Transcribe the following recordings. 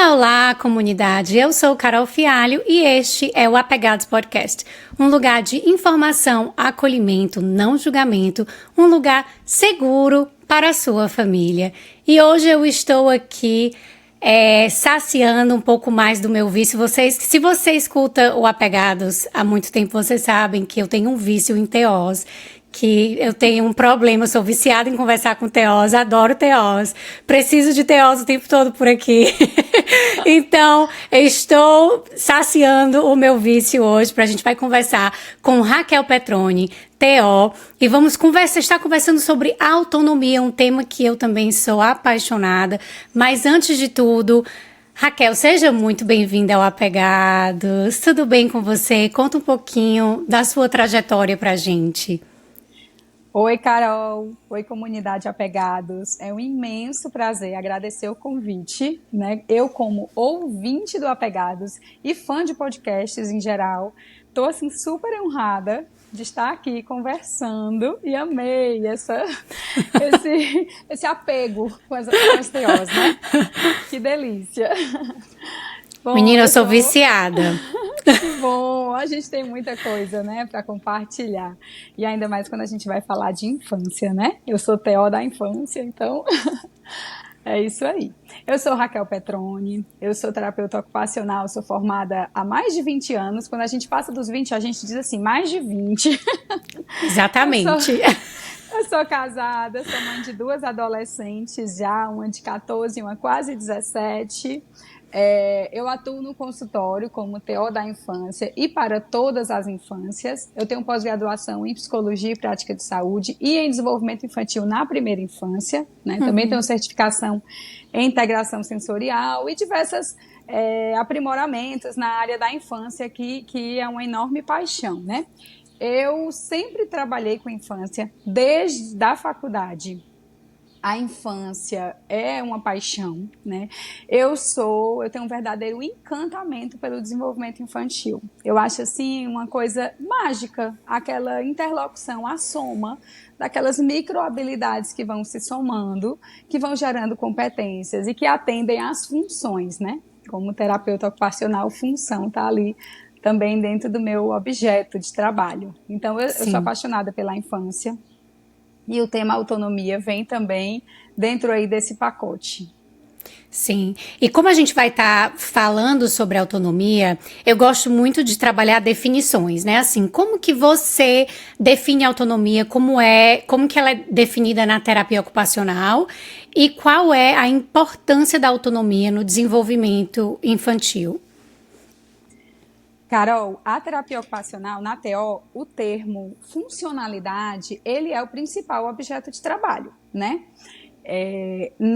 Olá, olá, comunidade! Eu sou Carol Fialho e este é o Apegados Podcast, um lugar de informação, acolhimento, não julgamento, um lugar seguro para a sua família. E hoje eu estou aqui saciando um pouco mais do meu vício. Se você escuta o Apegados há muito tempo, vocês sabem que eu tenho um vício em TOs, que eu tenho um problema, eu sou viciada em conversar com TOs, adoro TOs, preciso de TOs o tempo todo por aqui. Então, eu estou saciando o meu vício hoje, a gente vai conversar com Raquel Petroni, TO, e vamos estar conversando sobre autonomia, um tema que eu também sou apaixonada, mas antes de tudo, Raquel, seja muito bem-vinda ao Apegados, tudo bem com você? Conta um pouquinho da sua trajetória pra gente. Oi, Carol. Oi, comunidade Apegados. É um imenso prazer agradecer o convite, né? Eu, como ouvinte do Apegados e fã de podcasts em geral, estou assim, super honrada de estar aqui conversando e amei esse apego com as TOs, né? Que delícia. Bom, menina, eu sou viciada. Que bom, a gente tem muita coisa, né, para compartilhar. E ainda mais quando a gente vai falar de infância, né? Eu sou TO da infância, então é isso aí. Eu sou Raquel Petroni, eu sou terapeuta ocupacional, sou formada há mais de 20 anos. Quando a gente passa dos 20, a gente diz assim, mais de 20. Exatamente. Eu sou casada, sou mãe de 2 adolescentes já, uma de 14 e uma quase 17. Eu atuo no consultório como TO da infância e para todas as infâncias. Eu tenho pós-graduação em psicologia e prática de saúde e em desenvolvimento infantil na primeira infância, né? Também tenho certificação em integração sensorial e diversos aprimoramentos na área da infância que é uma enorme paixão, né? Eu sempre trabalhei com infância desde a faculdade. A infância é uma paixão, né? Eu tenho um verdadeiro encantamento pelo desenvolvimento infantil. Eu acho, assim, uma coisa mágica, aquela interlocução, a soma daquelas microhabilidades que vão se somando, que vão gerando competências e que atendem às funções, né? Como terapeuta ocupacional, função está ali também dentro do meu objeto de trabalho. Então, eu sou apaixonada pela infância. E o tema autonomia vem também dentro aí desse pacote. Sim, e como a gente vai estar falando sobre autonomia, eu gosto muito de trabalhar definições, né? Assim, como que você define a autonomia, como que ela é definida na terapia ocupacional e qual é a importância da autonomia no desenvolvimento infantil? Carol, a terapia ocupacional, na TO, o termo funcionalidade, ele é o principal objeto de trabalho, né?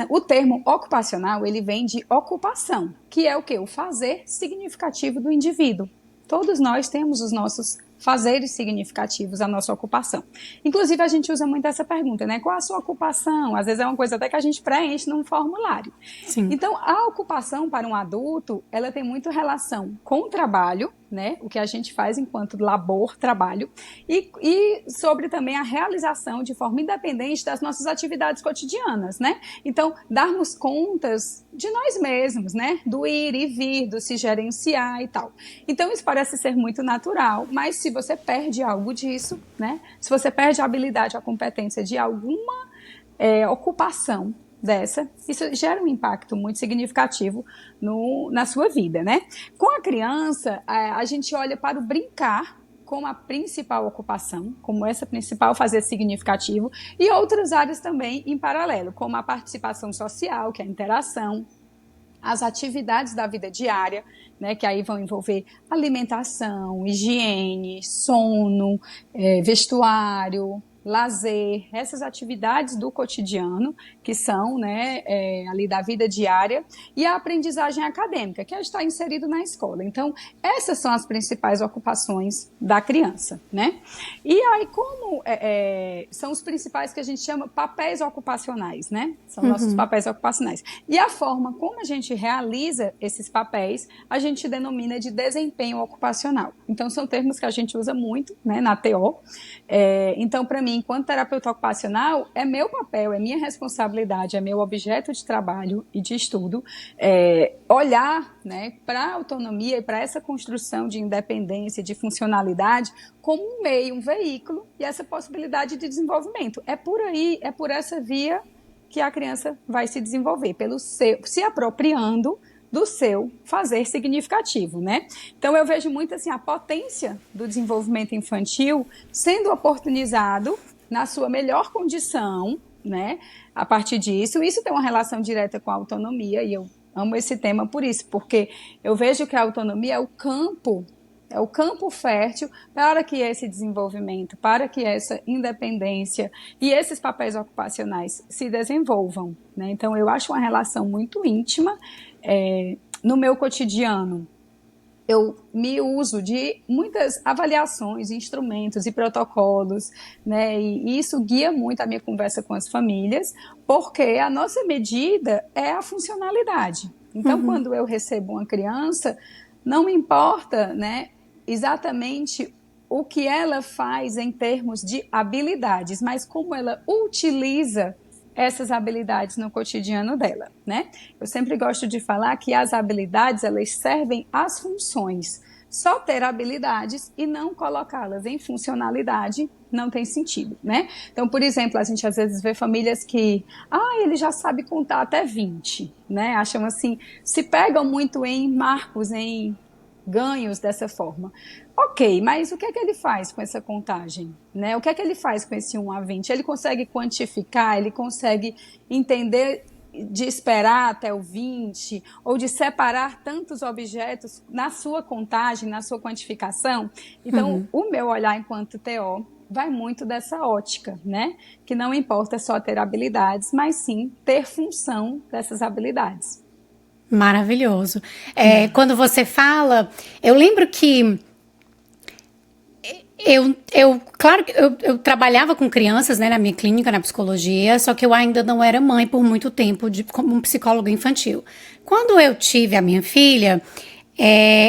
O termo ocupacional, ele vem de ocupação, que é o quê? O fazer significativo do indivíduo. Todos nós temos os nossos fazeres significativos, a nossa ocupação. Inclusive, a gente usa muito essa pergunta, né? Qual a sua ocupação? Às vezes é uma coisa até que a gente preenche num formulário. Sim. Então, a ocupação para um adulto, ela tem muito relação com o trabalho, né? O que a gente faz enquanto labor, trabalho, e sobre também a realização de forma independente das nossas atividades cotidianas, né? Então, darmos contas de nós mesmos, né? Do ir e vir, do se gerenciar e tal. Então, isso parece ser muito natural, mas se você perde algo disso, né? Se você perde a habilidade, a competência de alguma ocupação dessa, isso gera um impacto muito significativo na sua vida, né? Com a criança, a gente olha para o brincar como a principal ocupação, como essa principal fazer significativo, e outras áreas também em paralelo, como a participação social, que é a interação, as atividades da vida diária, né, que aí vão envolver alimentação, higiene, sono, vestuário, lazer, essas atividades do cotidiano, que são, né, ali da vida diária, e a aprendizagem acadêmica, que está inserido na escola. Então, essas são as principais ocupações da criança, né? E aí, como são os principais que a gente chama papéis ocupacionais, né? São nossos papéis ocupacionais. E a forma como a gente realiza esses papéis, a gente denomina de desempenho ocupacional. Então, são termos que a gente usa muito, né, na TO. Então, para mim, mim, enquanto terapeuta ocupacional, é meu papel, é minha responsabilidade, é meu objeto de trabalho e de estudo, olhar, né, para a autonomia e para essa construção de independência, de funcionalidade, como um meio, um veículo e essa possibilidade de desenvolvimento. É por aí, é por essa via que a criança vai se desenvolver, se apropriando do seu fazer significativo, né? Então eu vejo muito assim a potência do desenvolvimento infantil sendo oportunizado na sua melhor condição, né? A partir disso, isso tem uma relação direta com a autonomia e eu amo esse tema por isso, porque eu vejo que a autonomia é o campo fértil para que esse desenvolvimento, para que essa independência e esses papéis ocupacionais se desenvolvam, né? Então eu acho uma relação muito íntima. No meu cotidiano, eu me uso de muitas avaliações, instrumentos e protocolos, né? E isso guia muito a minha conversa com as famílias, porque a nossa medida é a funcionalidade. Então, quando eu recebo uma criança, não me importa, né, exatamente o que ela faz em termos de habilidades, mas como ela utiliza essas habilidades no cotidiano dela, né? Eu sempre gosto de falar que as habilidades, elas servem às funções. Só ter habilidades e não colocá-las em funcionalidade não tem sentido, né? Então, por exemplo, a gente às vezes vê famílias que, ele já sabe contar até 20, né? Acham assim, se pegam muito em marcos, em ganhos dessa forma. Ok, mas o que é que ele faz com essa contagem? Né? O que é que ele faz com esse 1 a 20? Ele consegue quantificar, ele consegue entender de esperar até o 20, ou de separar tantos objetos na sua contagem, na sua quantificação? Então, o meu olhar enquanto TO vai muito dessa ótica, né? Que não importa só ter habilidades, mas sim ter função dessas habilidades. Maravilhoso. Quando você fala, eu lembro que claro que eu trabalhava com crianças, né, na minha clínica, na psicologia, só que eu ainda não era mãe por muito tempo como um psicólogo infantil. Quando eu tive a minha filha,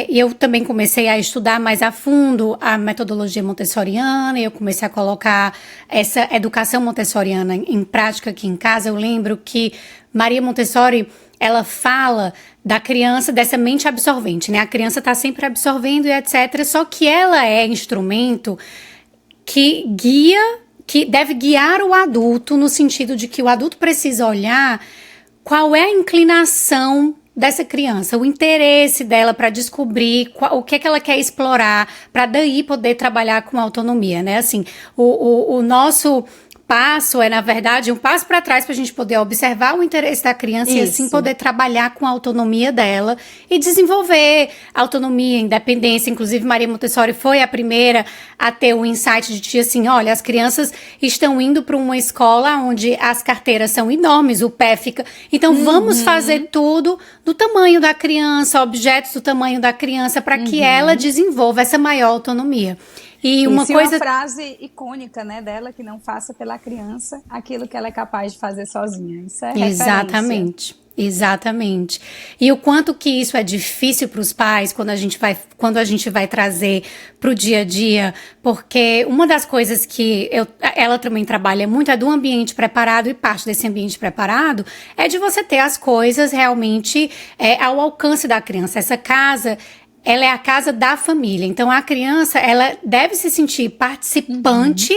eu também comecei a estudar mais a fundo a metodologia montessoriana, e eu comecei a colocar essa educação montessoriana em prática aqui em casa. Eu lembro que Maria Montessori, ela fala da criança, dessa mente absorvente, né? A criança está sempre absorvendo e etc. Só que ela é instrumento que deve guiar o adulto, no sentido de que o adulto precisa olhar qual é a inclinação dessa criança, o interesse dela para descobrir o que é que ela quer explorar, para daí poder trabalhar com autonomia, né? Assim, o nosso passo na verdade, um passo para trás para a gente poder observar o interesse da criança e assim poder trabalhar com a autonomia dela e desenvolver autonomia, independência. Inclusive, Maria Montessori foi a primeira a ter o insight de assim, olha, as crianças estão indo para uma escola onde as carteiras são enormes, o pé fica... Então, vamos fazer tudo do tamanho da criança, objetos do tamanho da criança, para que ela desenvolva essa maior autonomia. E uma frase icônica, né, dela, que não faça pela criança aquilo que ela é capaz de fazer sozinha. Isso é referência. Exatamente. E o quanto que isso é difícil para os pais quando a gente vai trazer para o dia a dia, porque uma das coisas que ela também trabalha muito é do ambiente preparado, e parte desse ambiente preparado é de você ter as coisas realmente ao alcance da criança. Essa casa, ela é a casa da família. Então, a criança, ela deve se sentir participante,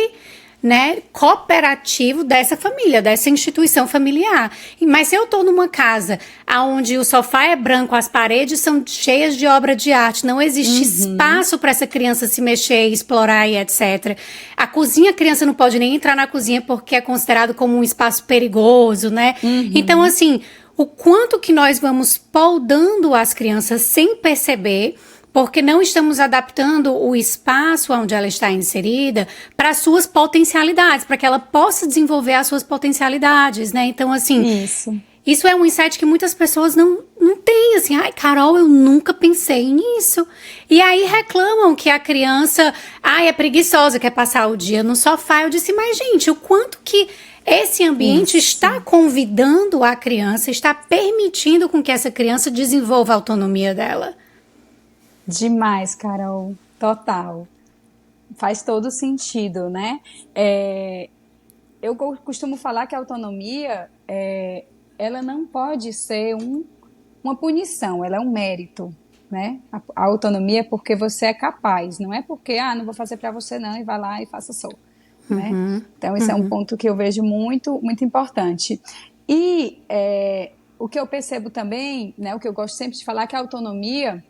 né, cooperativo dessa família, dessa instituição familiar. Mas se eu tô numa casa onde o sofá é branco, as paredes são cheias de obra de arte, não existe espaço para essa criança se mexer, explorar e etc. A cozinha, a criança não pode nem entrar na cozinha porque é considerado como um espaço perigoso, né? Então, assim, o quanto que nós vamos poldando as crianças sem perceber, porque não estamos adaptando o espaço onde ela está inserida para as suas potencialidades, para que ela possa desenvolver as suas potencialidades, né? Então, assim, isso é um insight que muitas pessoas não têm, assim, ai, Carol, eu nunca pensei nisso. E aí reclamam que a criança, é preguiçosa, quer passar o dia no sofá. Eu disse, mas gente, o quanto que esse ambiente está convidando a criança, está permitindo com que essa criança desenvolva a autonomia dela. Demais, Carol. Total. Faz todo sentido, né? Eu costumo falar que a autonomia, ela não pode ser uma punição, ela é um mérito, né? A autonomia é porque você é capaz, não é porque, não vou fazer para você não, e vai lá e faça só, né? Então, isso é um ponto que eu vejo muito, muito importante. E o que eu percebo também, né, o que eu gosto sempre de falar, é que a autonomia,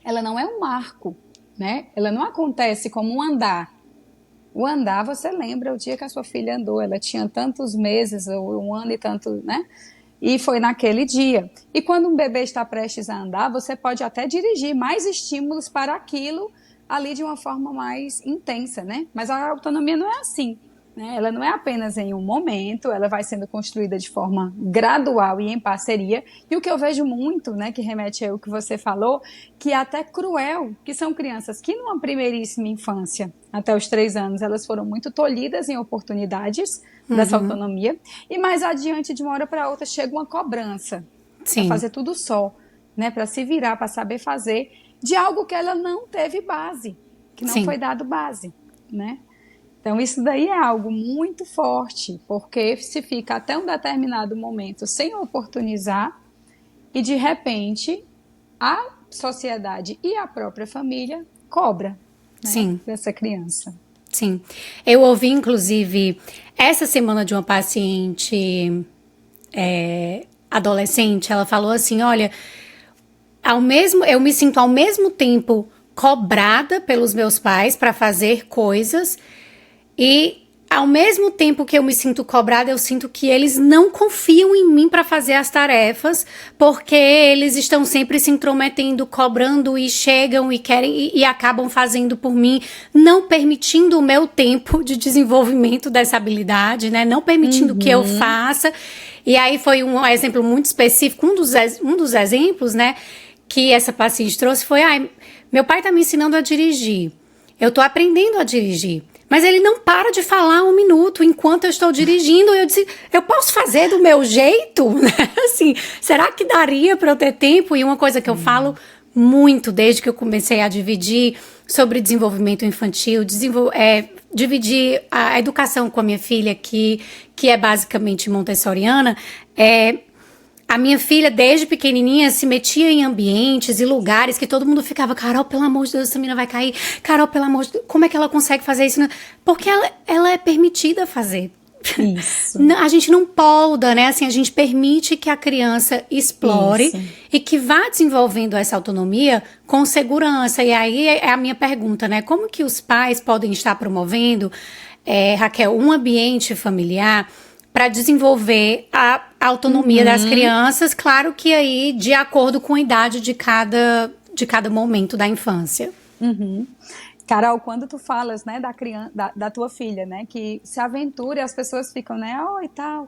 ela não é um marco, né? Ela não acontece como um andar. O andar, você lembra o dia que a sua filha andou, ela tinha tantos meses, ou um ano e tanto, né? E foi naquele dia. E quando um bebê está prestes a andar, você pode até dirigir mais estímulos para aquilo ali de uma forma mais intensa, né? Mas a autonomia não é assim, né? Ela não é apenas em um momento, ela vai sendo construída de forma gradual e em parceria. E o que eu vejo muito, né, que remete ao que você falou, que é até cruel, que são crianças que numa primeiríssima infância, até os 3 anos, elas foram muito tolhidas em oportunidades dessa autonomia, e mais adiante, de uma hora para outra, chega uma cobrança para fazer tudo só, né, para se virar, para saber fazer, de algo que ela não teve base, que não foi dado base, né? Então, isso daí é algo muito forte, porque se fica até um determinado momento sem oportunizar e, de repente, a sociedade e a própria família cobra, né, dessa criança. Sim. Eu ouvi, inclusive, essa semana de uma paciente adolescente, ela falou assim, olha, eu me sinto ao mesmo tempo cobrada pelos meus pais para fazer coisas e ao mesmo tempo que eu me sinto cobrada, eu sinto que eles não confiam em mim para fazer as tarefas, porque eles estão sempre se intrometendo, cobrando e chegam e querem e acabam fazendo por mim, não permitindo o meu tempo de desenvolvimento dessa habilidade, né? Não permitindo que eu faça. E aí foi um exemplo muito específico, um dos exemplos, né, que essa paciente trouxe foi, meu pai tá me ensinando a dirigir. Eu tô aprendendo a dirigir. Mas ele não para de falar 1 minuto enquanto eu estou dirigindo. Eu disse, eu posso fazer do meu jeito? Assim, será que daria para eu ter tempo? E uma coisa que eu falo muito desde que eu comecei a dividir sobre desenvolvimento infantil, dividir a educação com a minha filha, que é basicamente montessoriana, a minha filha, desde pequenininha, se metia em ambientes e lugares que todo mundo ficava, Carol, pelo amor de Deus, essa menina vai cair. Carol, pelo amor de Deus, como é que ela consegue fazer isso? Porque ela é permitida fazer. Isso. A gente não polda, né? Assim, a gente permite que a criança explore e que vá desenvolvendo essa autonomia com segurança. E aí é a minha pergunta, né? Como que os pais podem estar promovendo, Raquel, um ambiente familiar para desenvolver a autonomia das crianças, claro que aí de acordo com a idade de cada momento da infância. Carol, quando tu falas, né, da criança, da tua filha, né, que se aventura e as pessoas ficam, né, e tal.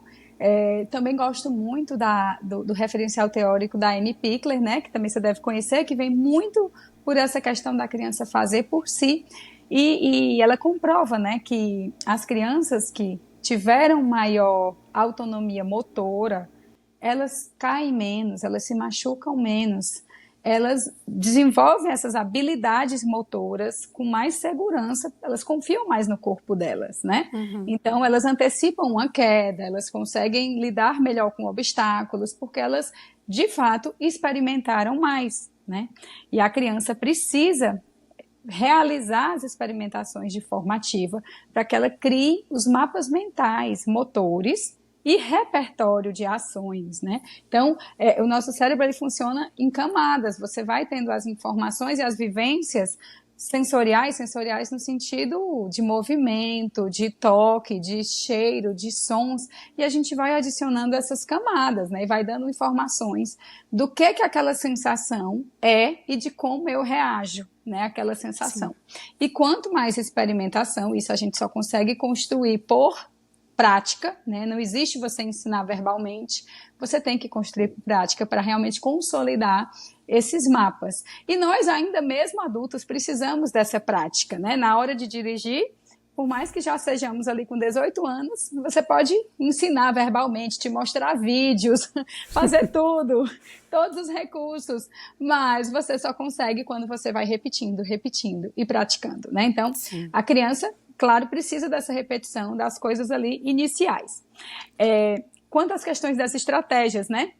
Também gosto muito do referencial teórico da Amy Pickler, né, que também você deve conhecer, que vem muito por essa questão da criança fazer por si. E ela comprova, né, que as crianças que tiveram maior autonomia motora, elas caem menos, elas se machucam menos, elas desenvolvem essas habilidades motoras com mais segurança, elas confiam mais no corpo delas, né? Então, elas antecipam uma queda, elas conseguem lidar melhor com obstáculos, porque elas, de fato, experimentaram mais, né? E a criança precisa realizar as experimentações de forma ativa para que ela crie os mapas mentais, motores e repertório de ações, né? Então, o nosso cérebro ele funciona em camadas, você vai tendo as informações e as vivências sensoriais no sentido de movimento, de toque, de cheiro, de sons, e a gente vai adicionando essas camadas, né? E vai dando informações do que aquela sensação é e de como eu reajo, né? Aquela sensação. E quanto mais experimentação, isso a gente só consegue construir por prática, né? Não existe você ensinar verbalmente, você tem que construir prática para realmente consolidar esses mapas. E nós ainda mesmo adultos precisamos dessa prática, né? Na hora de dirigir, por mais que já sejamos ali com 18 anos, você pode ensinar verbalmente, te mostrar vídeos, fazer tudo, todos os recursos, mas você só consegue quando você vai repetindo e praticando, né? Então, sim, a criança, claro, precisa dessa repetição das coisas ali iniciais. Quanto às questões das estratégias, né?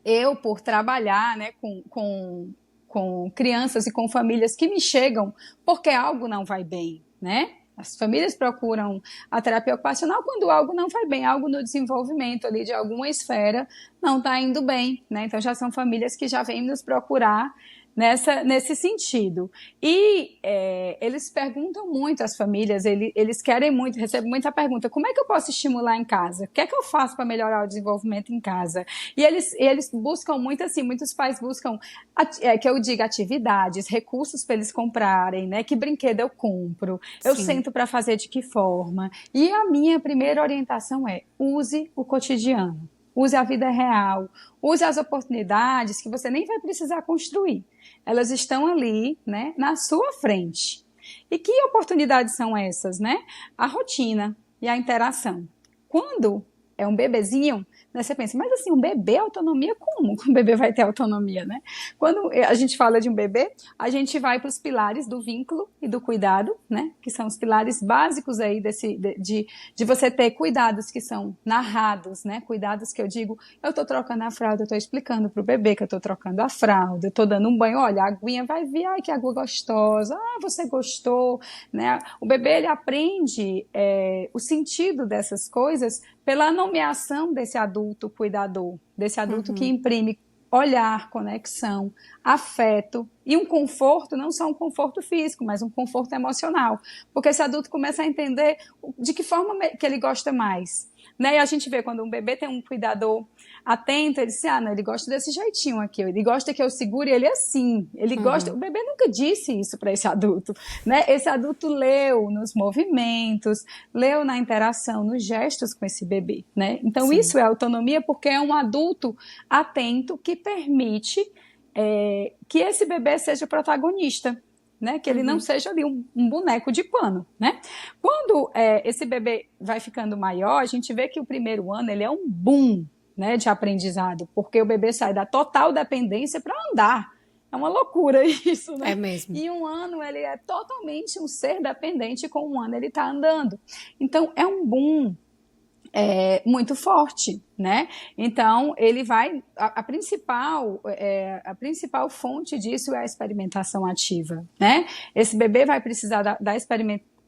Eu, por trabalhar, né, com crianças e com famílias que me chegam porque algo não vai bem, né? As famílias procuram a terapia ocupacional quando algo não vai bem, algo no desenvolvimento ali de alguma esfera não está indo bem, né? Então já são famílias que já vêm nos procurar nesse sentido. E eles perguntam muito, as famílias, eles querem muito, recebem muita pergunta, como é que eu posso estimular em casa? O que é que eu faço para melhorar o desenvolvimento em casa? E eles buscam muito assim, muitos pais buscam, que eu diga, atividades, recursos para eles comprarem, né? Que brinquedo eu compro? Eu sento para fazer de que forma? E a minha primeira orientação é, use o cotidiano. Use a vida real, use as oportunidades que você nem vai precisar construir. Elas estão ali, né, na sua frente. E que oportunidades são essas, né? A rotina e a interação. Quando é um bebezinho, né, você pensa, mas assim, um bebê, autonomia, como que um bebê vai ter autonomia, né? Quando a gente fala de um bebê, a gente vai para os pilares do vínculo e do cuidado, né? Que são os pilares básicos aí de você ter cuidados que são narrados, né? Cuidados que eu digo, eu tô trocando a fralda, eu tô explicando pro bebê que eu tô trocando a fralda, eu tô dando um banho, olha, a aguinha vai vir, ai, que água gostosa, ah, você gostou, né? O bebê, ele aprende o sentido dessas coisas pela nomeação desse adulto cuidador, desse adulto que imprime olhar, conexão, afeto e um conforto, não só um conforto físico, mas um conforto emocional. Porque esse adulto começa a entender de que forma que ele gosta mais. Né? E a gente vê quando um bebê tem um cuidador atento, ele diz, não, ele gosta desse jeitinho aqui, ele gosta que eu segure ele assim, ele gosta, o bebê nunca disse isso para esse adulto, né? Esse adulto leu nos movimentos, leu na interação, nos gestos com esse bebê, né? Então isso é autonomia porque é um adulto atento que permite que esse bebê seja protagonista, né? Que ele não seja ali um boneco de pano, né? Quando esse bebê vai ficando maior, a gente vê que o primeiro ano ele é um boom, né, de aprendizado, porque o bebê sai da total dependência para andar. É uma loucura isso, né? É mesmo. E um ano ele é totalmente um ser dependente, com um ano ele está andando. Então é um boom muito forte, né? Então, ele vai... A principal fonte disso é a experimentação ativa, né? Esse bebê vai precisar da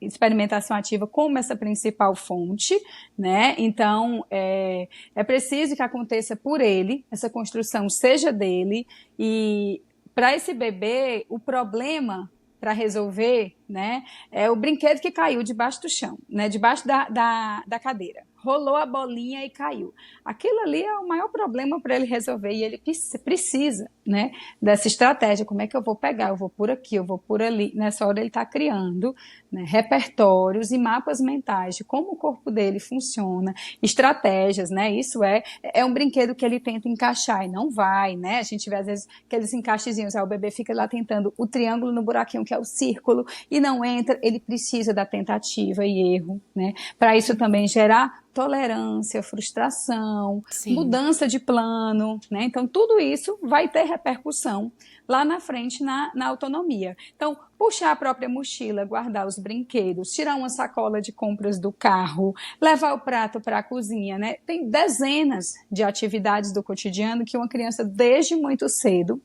experimentação ativa como essa principal fonte, né? Então, é preciso que aconteça por ele, essa construção seja dele, e para esse bebê, o problema para resolver, né, é o brinquedo que caiu debaixo do chão, né, debaixo da cadeira. Rolou a bolinha e caiu. Aquilo ali é o maior problema para ele resolver e ele precisa, né, dessa estratégia. Como é que eu vou pegar? Eu vou por aqui, eu vou por ali. Nessa hora ele está criando, né, repertórios e mapas mentais de como o corpo dele funciona, estratégias, né? Isso é um brinquedo que ele tenta encaixar e não vai, né? A gente vê às vezes aqueles encaixezinhos, o bebê fica lá tentando o triângulo no buraquinho que é o círculo e não entra. Ele precisa da tentativa e erro, né? Para isso também gerar tolerância, frustração, mudança de plano, né? Então, tudo isso vai ter repercussão lá na frente na autonomia. Então, puxar a própria mochila, guardar os brinquedos, tirar uma sacola de compras do carro, levar o prato para a cozinha, né? Tem dezenas de atividades do cotidiano que uma criança, desde muito cedo,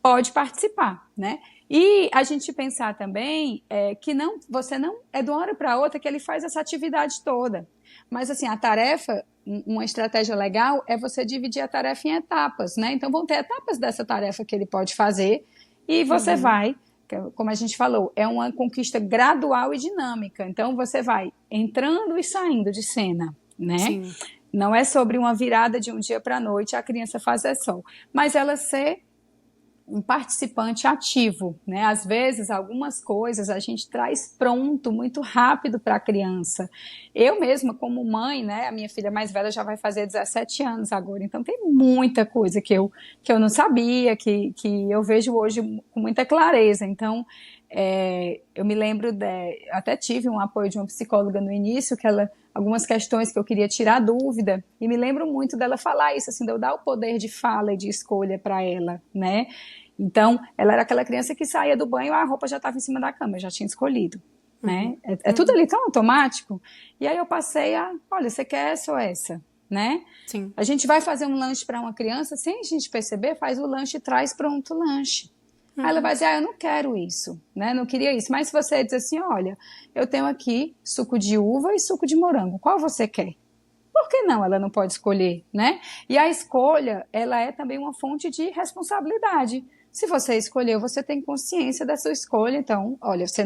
pode participar, né? E a gente pensar também que você não é de uma hora para outra que ele faz essa atividade toda. Mas, assim, a tarefa, uma estratégia legal é você dividir a tarefa em etapas, né? Então, vão ter etapas dessa tarefa que ele pode fazer e você vai, como a gente falou, é uma conquista gradual e dinâmica. Então, você vai entrando e saindo de cena, né? Sim. Não é sobre uma virada de um dia para a noite a criança fazer só, mas ela ser um participante ativo, né? Às vezes, algumas coisas a gente traz pronto, muito rápido para a criança. Eu mesma, como mãe, né? A minha filha mais velha já vai fazer 17 anos agora, então tem muita coisa que eu não sabia, que eu vejo hoje com muita clareza. Então, Eu me lembro, até tive um apoio de uma psicóloga no início, algumas questões que eu queria tirar dúvida, e me lembro muito dela falar isso, assim, de eu dar o poder de fala e de escolha para ela, né? Então, ela era aquela criança que saía do banho, a roupa já estava em cima da cama, eu já tinha escolhido, né? É tudo ali tão automático. E aí eu passei olha, você quer essa ou essa, né? Sim. A gente vai fazer um lanche para uma criança, sem a gente perceber, faz o lanche e traz pronto o lanche. Aí ela vai dizer, eu não quero isso, né? Não queria isso. Mas se você diz assim, olha, eu tenho aqui suco de uva e suco de morango, qual você quer? Por que não? Ela não pode escolher, né? E a escolha, ela é também uma fonte de responsabilidade. Se você escolheu, você tem consciência da sua escolha. Então, olha, você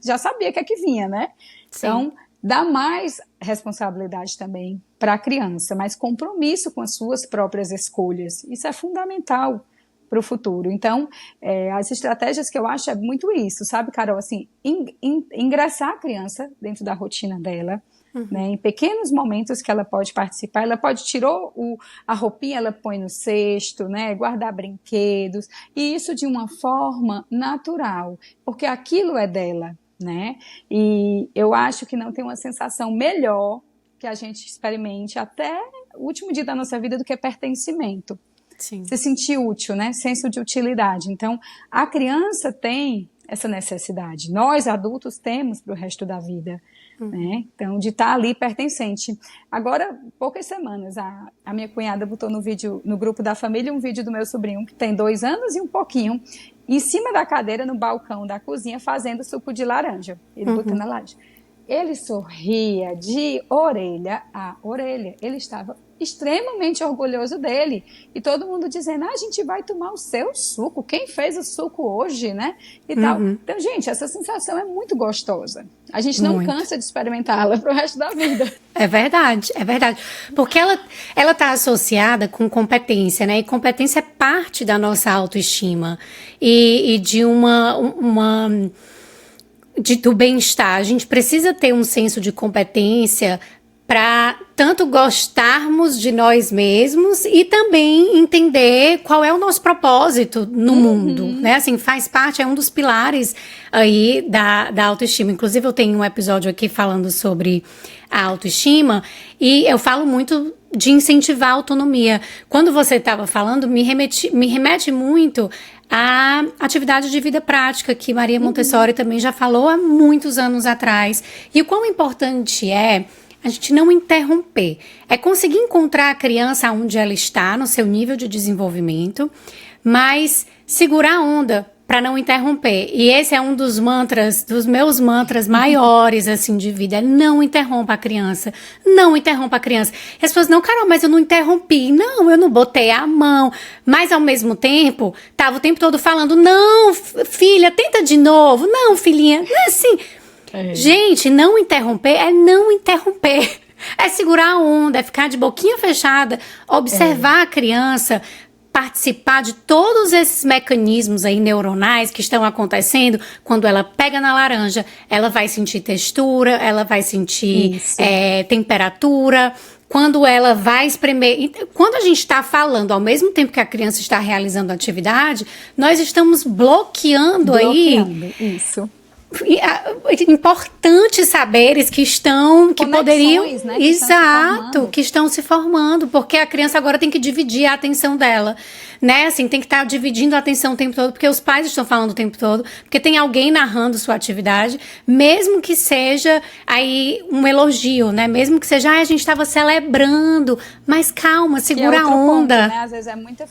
já sabia que é que vinha, né? Sim. Então, dá mais responsabilidade também para a criança, mais compromisso com as suas próprias escolhas. Isso é fundamental para o futuro. Então, as estratégias que eu acho é muito isso, sabe, Carol? Assim, ingressar a criança dentro da rotina dela, né, em pequenos momentos que ela pode participar, ela pode tirar a roupinha, ela põe no cesto, né, guardar brinquedos, e isso de uma forma natural, porque aquilo é dela, né? E eu acho que não tem uma sensação melhor que a gente experimente até o último dia da nossa vida do que pertencimento. Sim. Se sentir útil, né? Senso de utilidade. Então, a criança tem essa necessidade. Nós, adultos, temos para o resto da vida. Né? Então, de estar ali pertencente. Agora, poucas semanas, a minha cunhada botou no grupo da família um vídeo do meu sobrinho, que tem 2 anos e um pouquinho, em cima da cadeira, no balcão da cozinha, fazendo suco de laranja. Ele botando a laranja. Ele sorria de orelha a orelha. Ele estava extremamente orgulhoso dele. E todo mundo dizendo, a gente vai tomar o seu suco. Quem fez o suco hoje, né? E tal. Então, gente, essa sensação é muito gostosa. A gente não cansa de experimentá-la pro resto da vida. É verdade, é verdade. Porque ela tá associada com competência, né? E competência é parte da nossa autoestima. E de do bem-estar. A gente precisa ter um senso de competência para tanto gostarmos de nós mesmos e também entender qual é o nosso propósito no mundo, né? Assim, faz parte, é um dos pilares aí da autoestima. Inclusive, eu tenho um episódio aqui falando sobre a autoestima e eu falo muito de incentivar a autonomia. Quando você estava falando, me remete muito à atividade de vida prática que Maria Montessori também já falou há muitos anos atrás. E o quão importante é a gente não interromper. É conseguir encontrar a criança onde ela está, no seu nível de desenvolvimento, mas segurar a onda para não interromper. E esse é um dos meus mantras maiores, assim, de vida. Não interrompa a criança. Não interrompa a criança. E as pessoas, não, Carol, mas eu não interrompi. Não, eu não botei a mão. Mas, ao mesmo tempo, tava o tempo todo falando, não, filha, tenta de novo. Não, filhinha, não é assim. Gente, não interromper é não interromper. É segurar a onda, é ficar de boquinha fechada, observar a criança, participar de todos esses mecanismos aí neuronais que estão acontecendo. Quando ela pega na laranja, ela vai sentir textura, ela vai sentir temperatura. Quando ela vai espremer... Quando a gente está falando ao mesmo tempo que a criança está realizando a atividade, nós estamos bloqueando aí... Isso. Importantes saberes que poderiam, né, que estão se formando, porque a criança agora tem que dividir a atenção dela, né, assim, tem que estar dividindo a atenção o tempo todo, porque os pais estão falando o tempo todo, porque tem alguém narrando sua atividade, mesmo que seja aí um elogio, né, mesmo que seja, a gente estava celebrando, mas calma, segura a onda. Ponto, né? Às vezes é muita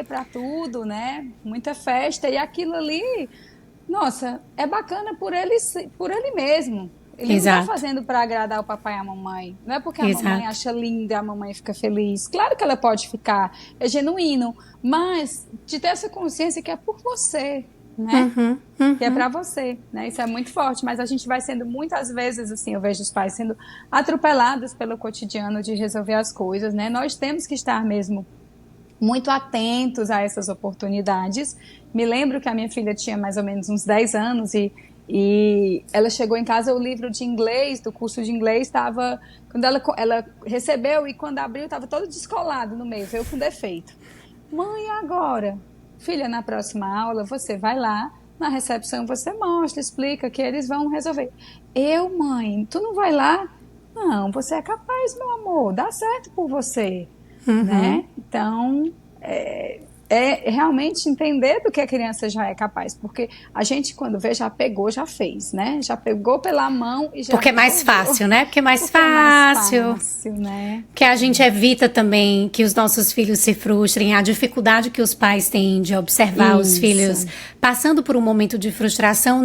pra tudo, né, muita festa, e aquilo ali... Nossa, é bacana por ele mesmo. Ele não está fazendo para agradar o papai e a mamãe. Não é porque a mamãe acha linda e a mamãe fica feliz. Claro que ela pode ficar, é genuíno. Mas de ter essa consciência que é por você, né? Que é para você, né? Isso é muito forte. Mas a gente vai sendo muitas vezes, assim, eu vejo os pais sendo atropelados pelo cotidiano de resolver as coisas, né? Nós temos que estar mesmo muito atentos a essas oportunidades. Me lembro que a minha filha tinha mais ou menos uns 10 anos e ela chegou em casa, o livro de inglês, do curso de inglês, estava... Quando ela recebeu e quando abriu, estava todo descolado no meio, veio com defeito. Mãe, agora? Filha, na próxima aula, você vai lá, Na recepção você mostra, explica que eles vão resolver. Mãe, tu não vai lá? Não, você é capaz, meu amor, dá certo por você, né? Então, é realmente entender do que a criança já é capaz, porque a gente, quando vê, já pegou, já fez, né? Já pegou pela mão e já Porque é mais fácil, né? Porque é mais fácil. É mais fácil, né? Que a gente evita também que os nossos filhos se frustrem, a dificuldade que os pais têm de observar os filhos passando por um momento de frustração,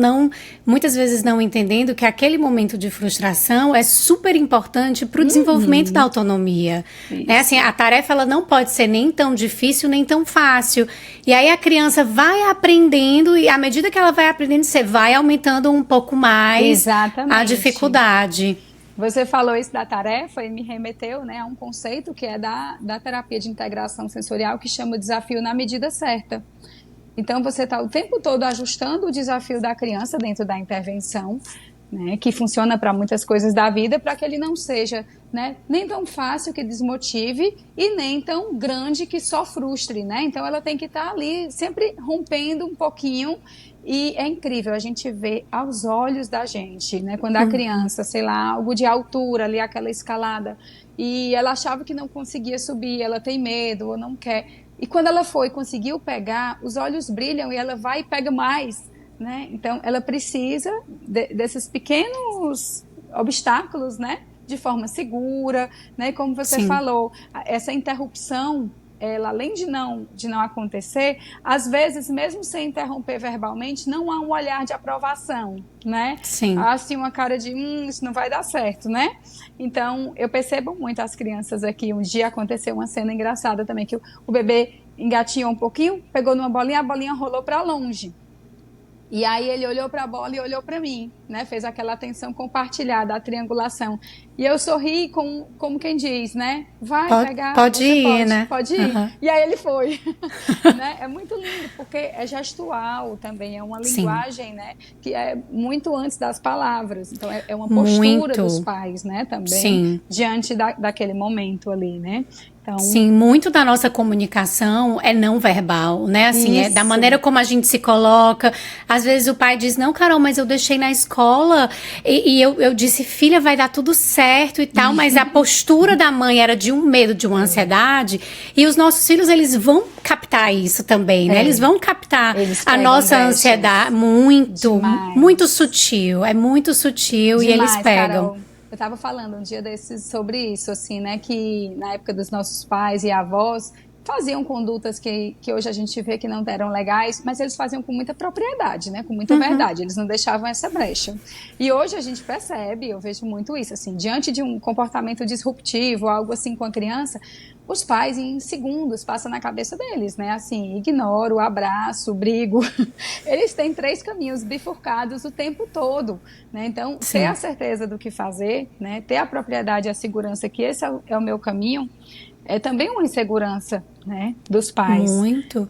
muitas vezes não entendendo que aquele momento de frustração é super importante para o desenvolvimento da autonomia. Né? Assim, a tarefa ela não pode ser nem tão difícil, nem tão fácil. E aí a criança vai aprendendo e à medida que ela vai aprendendo, você vai aumentando um pouco mais a dificuldade. Você falou isso da tarefa e me remeteu, né, a um conceito que é da terapia de integração sensorial, que chama o desafio na medida certa. Então, você está o tempo todo ajustando o desafio da criança dentro da intervenção, né, que funciona para muitas coisas da vida, para que ele não seja, né, nem tão fácil que desmotive e nem tão grande que só frustre. Né? Então, ela tem que estar ali sempre rompendo um pouquinho. E é incrível a gente ver aos olhos da gente, né? Quando a criança, sei lá, algo de altura ali, aquela escalada, e ela achava que não conseguia subir, ela tem medo ou não quer. E quando ela conseguiu pegar, os olhos brilham e ela vai e pega mais, né? Então, ela precisa desses pequenos obstáculos, né? De forma segura, né? E como você falou, essa interrupção, ela, além de não acontecer, às vezes, mesmo sem interromper verbalmente, não há um olhar de aprovação, né? Sim. Há, assim, uma cara de, isso não vai dar certo, né? Então, eu percebo muito as crianças aqui. Um dia aconteceu uma cena engraçada também, que o bebê engatinhou um pouquinho, pegou numa bolinha, a bolinha rolou para longe. E aí ele olhou para a bola e olhou para mim, né? Fez aquela atenção compartilhada, a triangulação. E eu sorri como quem diz, né? Vai pegar, pode ir, né? Pode ir. E aí ele foi. Né? É muito lindo, porque é gestual também, é uma linguagem, né? Que é muito antes das palavras. Então é uma postura dos pais, né? Também, diante daquele momento ali, né? Então... Sim, muito da nossa comunicação é não verbal, né? Assim, é da maneira como a gente se coloca. Às vezes o pai diz, não, Carol, mas eu deixei na escola e eu disse, filha, vai dar tudo certo e tal, mas a postura da mãe era de um medo, de uma ansiedade, e os nossos filhos, eles vão captar isso também, né? Eles vão captar a nossa ansiedade muito sutil, é muito sutil. Demais, e eles pegam. Carol. Eu estava falando um dia desses sobre isso, assim, né? Que na época dos nossos pais e avós faziam condutas que hoje a gente vê que não eram legais, mas eles faziam com muita propriedade, né? Com muita verdade. Eles não deixavam essa brecha. E hoje a gente percebe, eu vejo muito isso, assim, diante de um comportamento disruptivo, algo assim com a criança, os pais em segundos passam na cabeça deles, né? Assim, ignoro, abraço, brigo. Eles têm 3 caminhos bifurcados o tempo todo, né? Então, ter a certeza do que fazer, né? Ter a propriedade e a segurança que esse é o meu caminho, é também uma insegurança, né? Dos pais. Muito.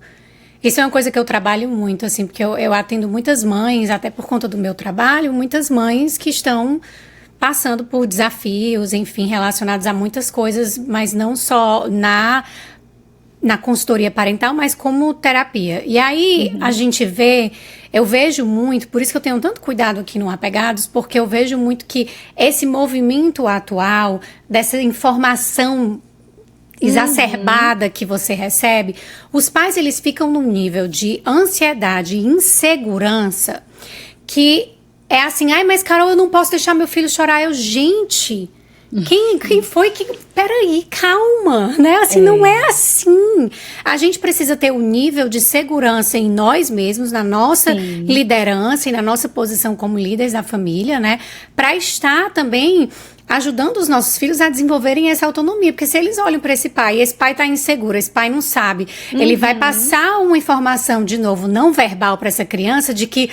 Isso é uma coisa que eu trabalho muito, assim, porque eu atendo muitas mães, até por conta do meu trabalho, muitas mães que estão passando por desafios, enfim, relacionados a muitas coisas, mas não só na consultoria parental, mas como terapia. E aí a gente eu vejo muito, por isso que eu tenho tanto cuidado aqui no Apegados, porque eu vejo muito que esse movimento atual, dessa informação exacerbada que você recebe, os pais, eles ficam num nível de ansiedade e insegurança que é assim, mas Carol, eu não posso deixar meu filho chorar. Gente, quem foi que... Peraí, calma, né? Assim, não é assim. A gente precisa ter um nível de segurança em nós mesmos, na nossa liderança e na nossa posição como líderes da família, né? Para estar também ajudando os nossos filhos a desenvolverem essa autonomia. Porque se eles olham para esse pai, e esse pai tá inseguro, esse pai não sabe, ele vai passar uma informação, de novo, não verbal para essa criança de que,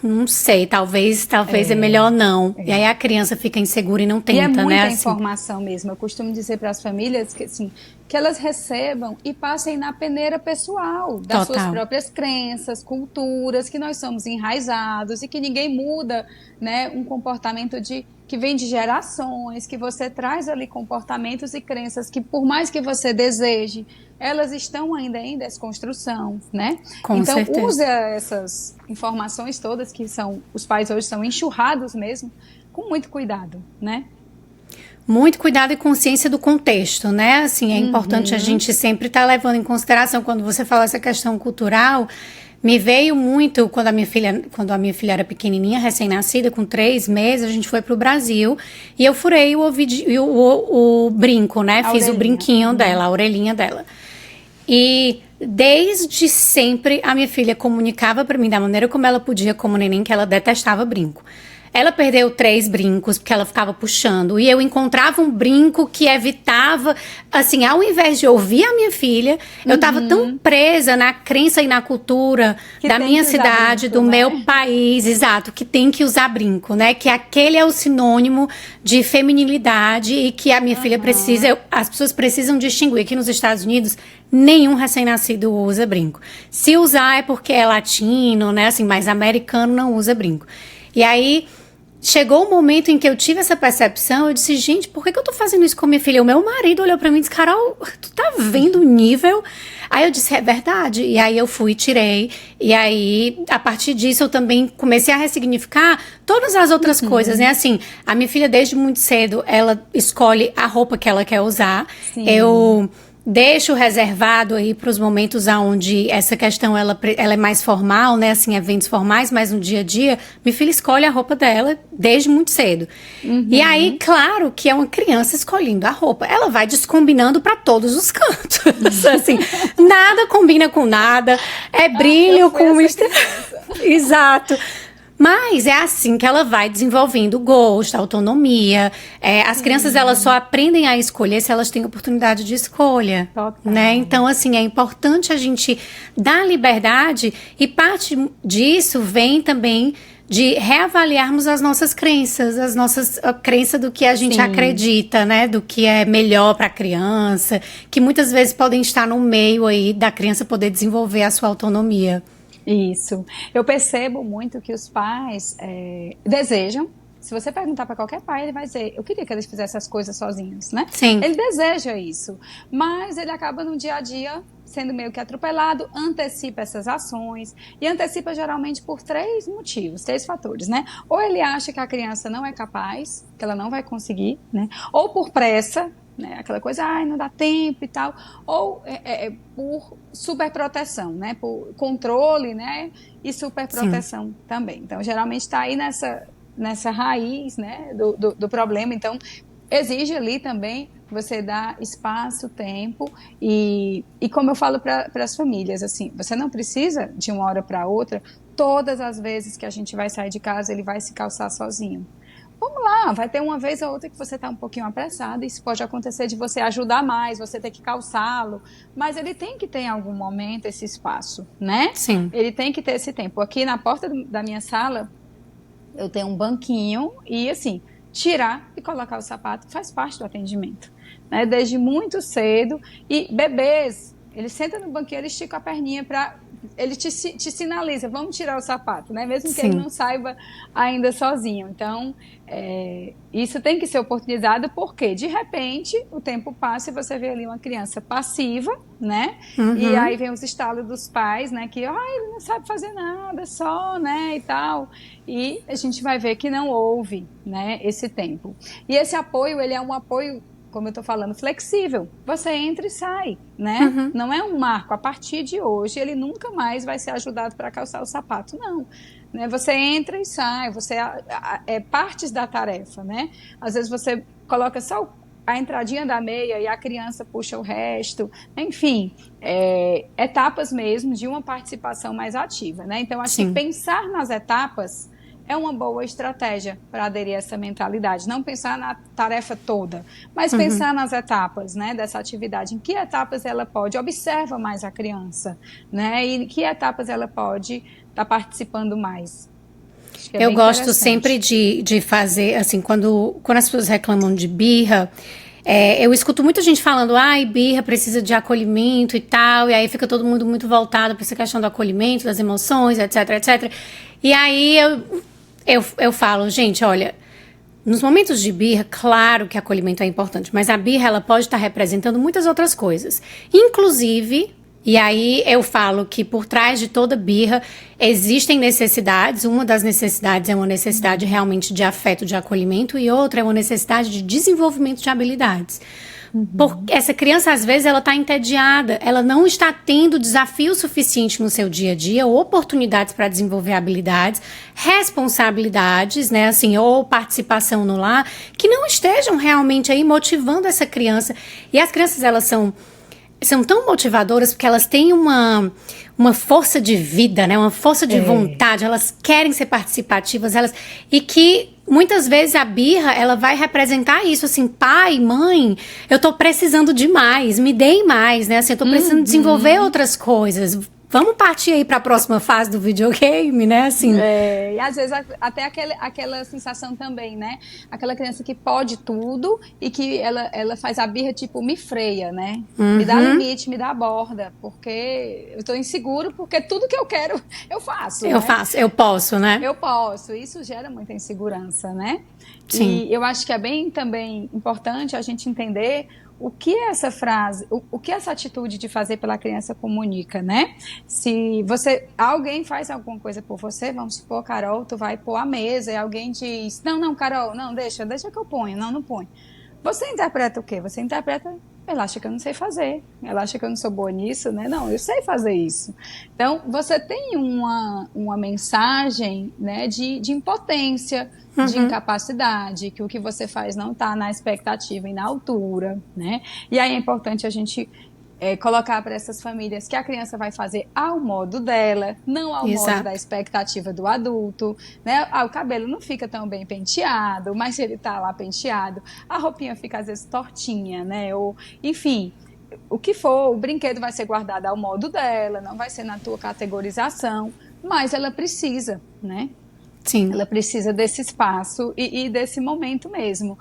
não sei, talvez é melhor não. E aí a criança fica insegura e não tenta, né? E é muita assim. informação mesmo. Eu costumo dizer para as famílias que, assim, que elas recebam e passem na peneira pessoal das suas próprias crenças, culturas, que nós somos enraizados e que ninguém muda, né, um comportamento de que vem de gerações, que você traz ali comportamentos e crenças que, por mais que você deseje, elas estão ainda em desconstrução, né? Com então, certeza. use essas informações todas que os pais hoje são enxurrados mesmo, com muito cuidado, né? Muito cuidado e consciência do contexto, né? Assim, é importante a gente sempre estar levando em consideração, quando você fala essa questão cultural, me veio muito quando a minha filha era pequenininha, recém-nascida, com 3 meses, a gente foi pro Brasil e eu furei o brinco, né? Fiz o brinquinho dela, a orelhinha dela. E desde sempre a minha filha comunicava pra mim da maneira como ela podia, como neném, que ela detestava brinco. Ela perdeu 3 brincos porque ela ficava puxando. E eu encontrava um brinco que evitava... Assim, ao invés de ouvir a minha filha, eu tava tão presa na crença e na cultura da minha cidade, do meu país, exato, que tem que usar brinco, né? Que aquele é o sinônimo de feminilidade e que a minha filha precisa... As pessoas precisam distinguir. Aqui nos Estados Unidos, nenhum recém-nascido usa brinco. Se usar é porque é latino, né? Assim, mas americano não usa brinco. E aí... Chegou o momento em que eu tive essa percepção, eu disse, gente, por que eu tô fazendo isso com minha filha? O meu marido olhou pra mim e disse, Carol, tu tá vendo o nível? Aí eu disse, é verdade. E aí eu fui, tirei. E aí, a partir disso, eu também comecei a ressignificar todas as outras coisas, né? Assim, a minha filha, desde muito cedo, ela escolhe a roupa que ela quer usar. Sim. Eu... deixo reservado aí para os momentos onde essa questão ela é mais formal, né? Assim, eventos formais, mas no dia a dia, minha filha escolhe a roupa dela desde muito cedo. E aí, claro que é uma criança escolhendo a roupa. Ela vai descombinando para todos os cantos. Assim, nada combina com nada. É brilho com... Exato. Mas é assim que ela vai desenvolvendo o gosto, a autonomia. As crianças, elas só aprendem a escolher se elas têm oportunidade de escolha. Total. Né? Então, assim, é importante a gente dar liberdade e parte disso vem também de reavaliarmos as nossas crenças, a crença do que a gente acredita, né? Do que é melhor para a criança, que muitas vezes podem estar no meio aí da criança poder desenvolver a sua autonomia. Isso. Eu percebo muito que os pais desejam. Se você perguntar para qualquer pai, ele vai dizer, eu queria que eles fizessem as coisas sozinhos, né? Sim. Ele deseja isso, mas ele acaba no dia a dia sendo meio que atropelado, antecipa essas ações, e antecipa geralmente por 3 motivos, 3 fatores, né? Ou ele acha que a criança não é capaz, que ela não vai conseguir, né? Ou por pressa, né? Aquela coisa, não dá tempo e tal, ou por superproteção, né? Por controle, né? E superproteção também. Então, geralmente está aí nessa raiz, né? do problema. Então, exige ali também você dar espaço, tempo e como eu falo para as famílias, assim, você não precisa de uma hora para outra, todas as vezes que a gente vai sair de casa, ele vai se calçar sozinho. Vamos lá, vai ter uma vez ou outra que você está um pouquinho apressado, isso pode acontecer de você ajudar mais, você ter que calçá-lo, mas ele tem que ter em algum momento esse espaço, né? Sim. Ele tem que ter esse tempo. Aqui na porta da minha sala, eu tenho um banquinho e assim, tirar e colocar o sapato faz parte do atendimento, né? Desde muito cedo. E bebês, ele senta no banquinho, ele estica a perninha para... Ele te sinaliza, vamos tirar o sapato, né? Mesmo que ele não saiba ainda sozinho. Então, isso tem que ser oportunizado, porque de repente o tempo passa e você vê ali uma criança passiva, né? E aí vem os estalos dos pais, né? Que ele não sabe fazer nada, só, né? E tal. E a gente vai ver que não houve, né? Esse tempo. E esse apoio, ele é um apoio, como eu estou falando, flexível. Você entra e sai, né? Não é um marco. A partir de hoje, ele nunca mais vai ser ajudado para calçar o sapato, não. Né? Você entra e sai, você partes da tarefa, né? Às vezes você coloca só a entradinha da meia e a criança puxa o resto. Enfim, etapas mesmo de uma participação mais ativa, né? Então, acho que pensar nas etapas é uma boa estratégia para aderir a essa mentalidade. Não pensar na tarefa toda, mas pensar nas etapas, né, dessa atividade. Em que etapas ela pode, observa mais a criança, né, e em que etapas ela pode estar participando mais. Eu gosto sempre de fazer, assim, quando as pessoas reclamam de birra, eu escuto muita gente falando, birra precisa de acolhimento e tal, e aí fica todo mundo muito voltado para essa questão do acolhimento, das emoções, etc, etc. E aí eu falo, gente, olha, nos momentos de birra, claro que acolhimento é importante, mas a birra ela pode estar representando muitas outras coisas. Inclusive, e aí eu falo que por trás de toda birra existem necessidades. Uma das necessidades é uma necessidade realmente de afeto, de acolhimento, e outra é uma necessidade de desenvolvimento de habilidades. Porque essa criança, às vezes, ela está entediada, ela não está tendo desafio suficiente no seu dia a dia, oportunidades para desenvolver habilidades, responsabilidades, né, assim, ou participação no lar, que não estejam realmente aí motivando essa criança. E as crianças, elas são tão motivadoras porque elas têm uma força de vida, né? Uma força de vontade, elas querem ser participativas, e que muitas vezes a birra, ela vai representar isso, assim, pai, mãe, eu tô precisando de mais, me deem mais, né? Assim, eu tô precisando desenvolver outras coisas. Vamos partir aí para a próxima fase do videogame, né? Assim. E às vezes até aquela sensação também, né? Aquela criança que pode tudo e que ela faz a birra, tipo, me freia, né? Me dá limite, me dá borda, porque eu tô inseguro, porque tudo que eu quero, eu faço. Eu posso, né? Eu posso. Isso gera muita insegurança, né? Sim. E eu acho que é bem também importante a gente entender o que essa frase, o que essa atitude de fazer pela criança comunica, né? Se alguém faz alguma coisa por você, vamos supor, Carol, tu vai pôr a mesa e alguém diz, não, Carol, não, deixa que eu ponho, não ponho. Você interpreta o quê? Você interpreta, ela acha que eu não sei fazer, ela acha que eu não sou boa nisso, né? Não, eu sei fazer isso. Então, você tem uma mensagem, né, de impotência, de incapacidade, que o que você faz não está na expectativa e na altura, né? E aí é importante a gente colocar para essas famílias que a criança vai fazer ao modo dela, não ao modo da expectativa do adulto, né? O cabelo não fica tão bem penteado, mas se ele está lá penteado, a roupinha fica às vezes tortinha, né? Ou, enfim, o que for, o brinquedo vai ser guardado ao modo dela, não vai ser na tua categorização, mas ela precisa, né? Sim. Ela precisa desse espaço e desse momento mesmo.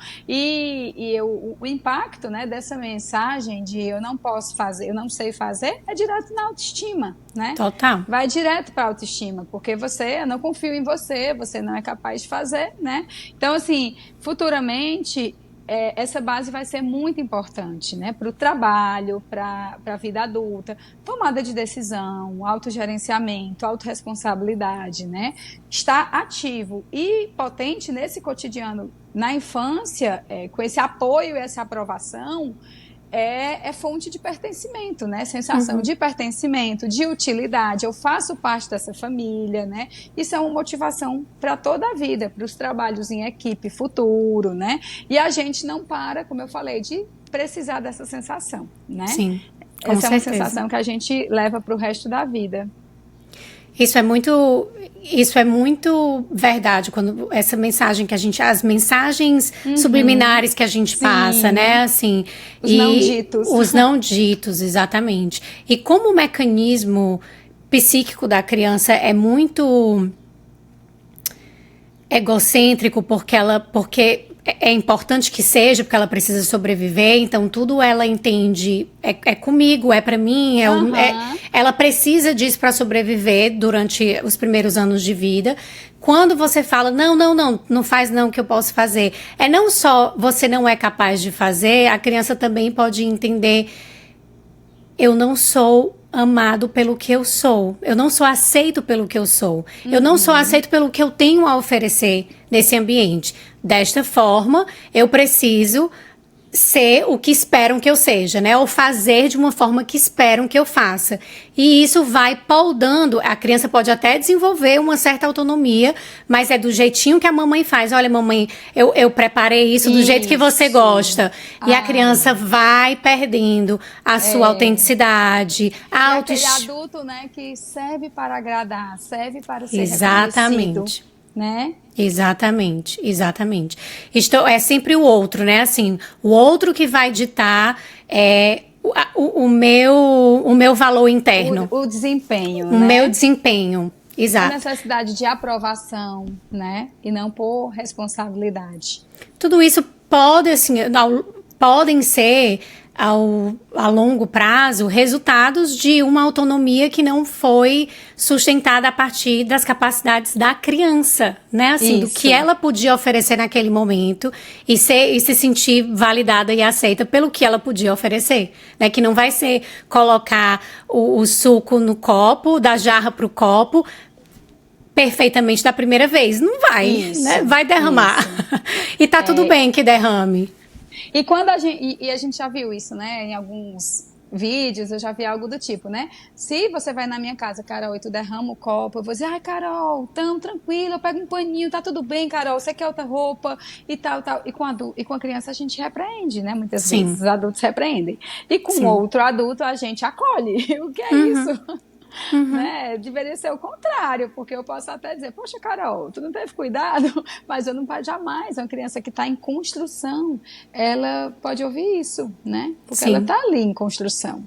O impacto, né, dessa mensagem de eu não posso fazer, eu não sei fazer, é direto na autoestima, né? Total. Vai direto para a autoestima, porque eu não confio em você, você não é capaz de fazer, né? Então, assim, futuramente, essa base vai ser muito importante, né, para o trabalho, para a vida adulta, tomada de decisão, autogerenciamento, autorresponsabilidade, né, estar ativo e potente nesse cotidiano na infância, com esse apoio e essa aprovação, é fonte de pertencimento, né? Sensação de pertencimento, de utilidade. Eu faço parte dessa família, né? Isso é uma motivação para toda a vida, para os trabalhos em equipe futuro, né? E a gente não para, como eu falei, de precisar dessa sensação, né? Sim, com Essa certeza. É uma sensação que a gente leva para o resto da vida. Isso é muito verdade, quando essa mensagem que as mensagens subliminares que a gente passa, né, assim. Os não ditos. Os não ditos, exatamente. E como o mecanismo psíquico da criança é muito egocêntrico, porque é importante que seja, porque ela precisa sobreviver, então tudo ela entende é comigo, é pra mim, ela precisa disso pra sobreviver durante os primeiros anos de vida. Quando você fala, não faz não, que eu posso fazer, não só você não é capaz de fazer, a criança também pode entender, eu não sou amado pelo que eu sou. Eu não sou aceito pelo que eu sou. Eu não sou aceito pelo que eu tenho a oferecer nesse ambiente. Desta forma, eu preciso ser o que esperam que eu seja, né? Ou fazer de uma forma que esperam que eu faça. E isso vai poldando. A criança pode até desenvolver uma certa autonomia, mas é do jeitinho que a mamãe faz. Olha, mamãe, eu preparei isso do jeito que você gosta. E a criança vai perdendo a sua autenticidade, a autoestima. Aquele adulto, né, que serve para agradar, serve para ser Exatamente. Né? Exatamente. É sempre o outro, né? Assim, o outro que vai ditar o meu valor interno. O desempenho, O meu desempenho, exato. A necessidade de aprovação, né? E não por responsabilidade. Tudo isso podem ser a longo prazo, resultados de uma autonomia que não foi sustentada a partir das capacidades da criança, né? Assim, do que ela podia oferecer naquele momento e se sentir validada e aceita pelo que ela podia oferecer, né? Que não vai ser colocar o suco no copo, da jarra pro copo, perfeitamente da primeira vez. Não vai, né? Vai derramar. E tá tudo bem que derrame. E quando a gente já viu isso, né, em alguns vídeos, eu já vi algo do tipo, né, se você vai na minha casa, Carol, e tu derrama o copo, eu vou dizer, ai, Carol, tão tranquilo, eu pego um paninho, tá tudo bem, Carol, você quer outra roupa, e tal, e com a criança a gente repreende, né, muitas vezes, os adultos repreendem, e com outro adulto a gente acolhe, o que é isso? Né? Deveria ser o contrário, porque eu posso até dizer, poxa, Carol, tu não teve cuidado, mas eu não pode jamais, uma criança que está em construção, ela pode ouvir isso, né? Porque ela está ali em construção.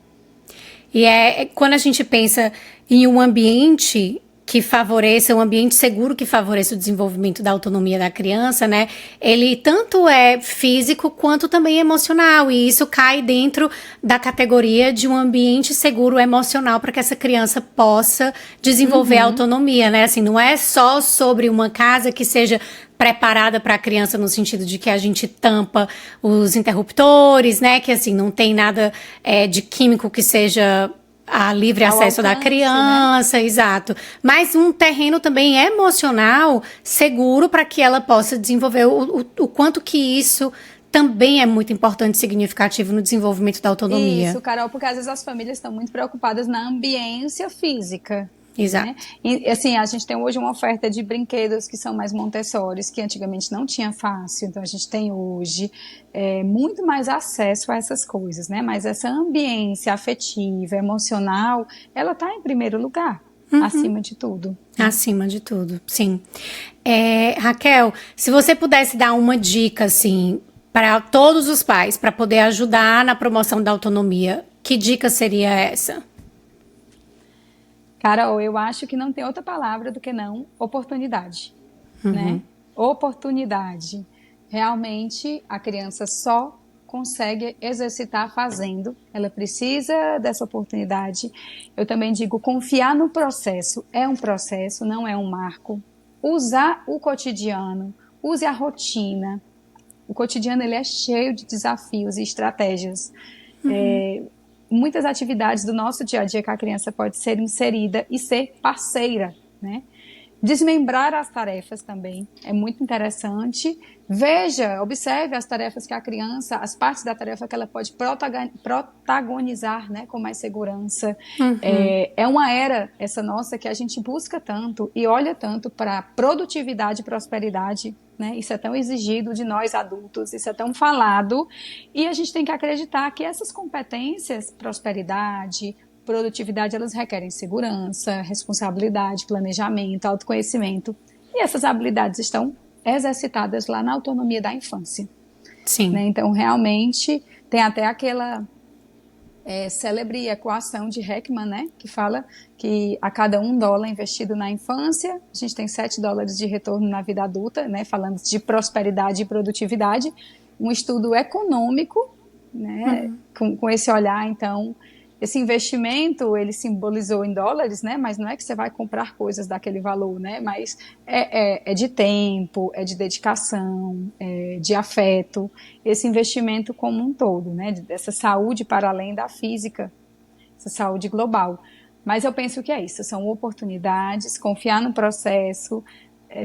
E quando a gente pensa em um ambiente que favoreça, um ambiente seguro que favoreça o desenvolvimento da autonomia da criança, né? Ele tanto é físico quanto também emocional, e isso cai dentro da categoria de um ambiente seguro emocional para que essa criança possa desenvolver a autonomia, né? Assim, não é só sobre uma casa que seja preparada para a criança no sentido de que a gente tampa os interruptores, né? Que assim, não tem nada de químico que seja a livre acesso da criança, né? Exato. Mas um terreno também emocional seguro para que ela possa desenvolver o quanto que isso também é muito importante e significativo no desenvolvimento da autonomia. Isso, Carol, porque às vezes as famílias estão muito preocupadas na ambiência física. Exato. Né? E assim, a gente tem hoje uma oferta de brinquedos que são mais montessóris, que antigamente não tinha fácil, então a gente tem hoje muito mais acesso a essas coisas, né? Mas essa ambiência afetiva, emocional, ela está em primeiro lugar, acima de tudo. Acima de tudo, sim. Raquel, se você pudesse dar uma dica, assim, para todos os pais, para poder ajudar na promoção da autonomia, que dica seria essa? Carol, eu acho que não tem outra palavra do que não oportunidade, né? Oportunidade. Realmente, a criança só consegue exercitar fazendo. Ela precisa dessa oportunidade. Eu também digo, confiar no processo. É um processo, não é um marco. Usar o cotidiano, use a rotina. O cotidiano, ele é cheio de desafios e estratégias. Muitas atividades do nosso dia a dia que a criança pode ser inserida e ser parceira, né? Desmembrar as tarefas também é muito interessante. Veja, observe as tarefas que a criança, as partes da tarefa que ela pode protagonizar, né, com mais segurança. É uma era, essa nossa, que a gente busca tanto e olha tanto para produtividade e prosperidade, né? Isso é tão exigido de nós adultos, isso é tão falado, e a gente tem que acreditar que essas competências, prosperidade, produtividade, elas requerem segurança, responsabilidade, planejamento, autoconhecimento, e essas habilidades estão exercitadas lá na autonomia da infância. Sim. Né? Então, realmente, tem até aquela célebre equação de Heckman, né, que fala que a cada $1 investido na infância, a gente tem $7 de retorno na vida adulta, né, falando de prosperidade e produtividade, um estudo econômico, né, com esse olhar. Então, esse investimento, ele simbolizou em dólares, né? Mas não é que você vai comprar coisas daquele valor, né? Mas é de tempo, é de dedicação, é de afeto, esse investimento como um todo, né? Dessa saúde para além da física, essa saúde global. Mas eu penso que é isso, são oportunidades, confiar no processo,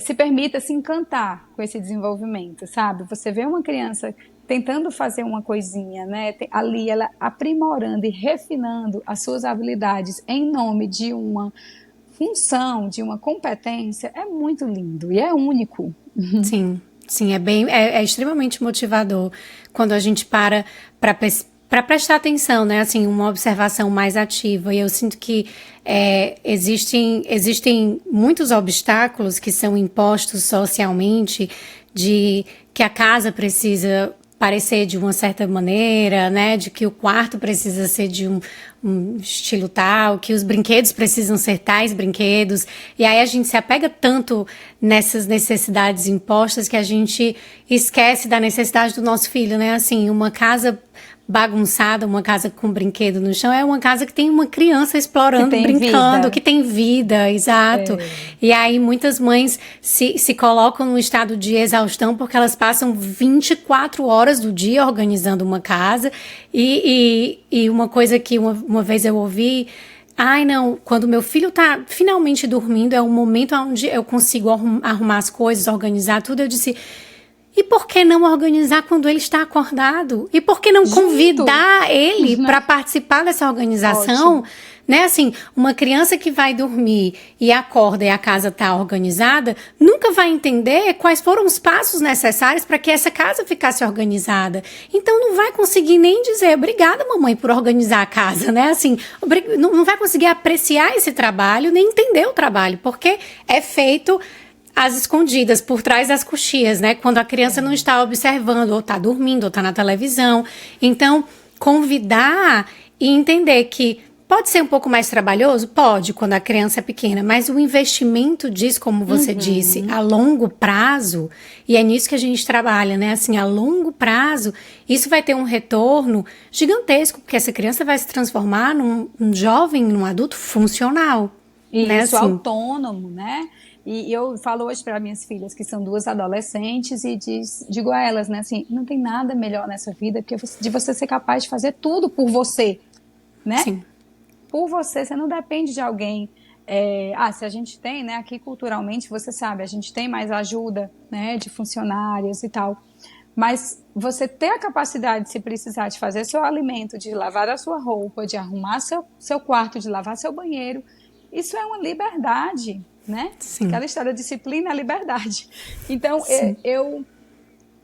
se permita se encantar com esse desenvolvimento, sabe? Você vê uma criança tentando fazer uma coisinha, né? Ali ela aprimorando e refinando as suas habilidades em nome de uma função, de uma competência, é muito lindo e é único. Sim, sim, é extremamente motivador quando a gente para prestar atenção, né? Assim, uma observação mais ativa. E eu sinto que existem muitos obstáculos que são impostos socialmente, de que a casa precisa parecer de uma certa maneira, né, de que o quarto precisa ser de um estilo tal, que os brinquedos precisam ser tais brinquedos, e aí a gente se apega tanto nessas necessidades impostas que a gente esquece da necessidade do nosso filho, né, assim, uma casa bagunçada, uma casa com brinquedo no chão, é uma casa que tem uma criança explorando, brincando, vida. Que tem vida, exato. E aí muitas mães se colocam num estado de exaustão porque elas passam 24 horas do dia organizando uma casa. E uma coisa que uma vez eu ouvi... Ai, não, quando meu filho tá finalmente dormindo, é o momento onde eu consigo arrumar as coisas, organizar tudo. Eu disse, e por que não organizar quando ele está acordado? E por que não convidar ele para participar dessa organização? Ótimo. Né, assim, uma criança que vai dormir e acorda e a casa tá organizada, nunca vai entender quais foram os passos necessários para que essa casa ficasse organizada. Então não vai conseguir nem dizer obrigada, mamãe, por organizar a casa, né? Assim, não vai conseguir apreciar esse trabalho, nem entender o trabalho, porque é feito às escondidas, por trás das coxias, né? Quando a criança não está observando, ou está dormindo, ou está na televisão. Então, convidar e entender que pode ser um pouco mais trabalhoso? Pode, quando a criança é pequena, mas o investimento disso, como você disse, a longo prazo, e é nisso que a gente trabalha, né? Assim, a longo prazo, isso vai ter um retorno gigantesco, porque essa criança vai se transformar num jovem, num adulto funcional. Isso, né? Assim, autônomo, né? E eu falo hoje para minhas filhas, que são 2 adolescentes, e digo a elas, né, assim, não tem nada melhor nessa vida que de você ser capaz de fazer tudo por você, né? Sim. Por você não depende de alguém. Se a gente tem, né, aqui culturalmente, você sabe, a gente tem mais ajuda, né, de funcionárias e tal. Mas você ter a capacidade, se precisar, de fazer seu alimento, de lavar a sua roupa, de arrumar seu quarto, de lavar seu banheiro, isso é uma liberdade, né? Sim. Aquela história, disciplina é liberdade. Então, eu,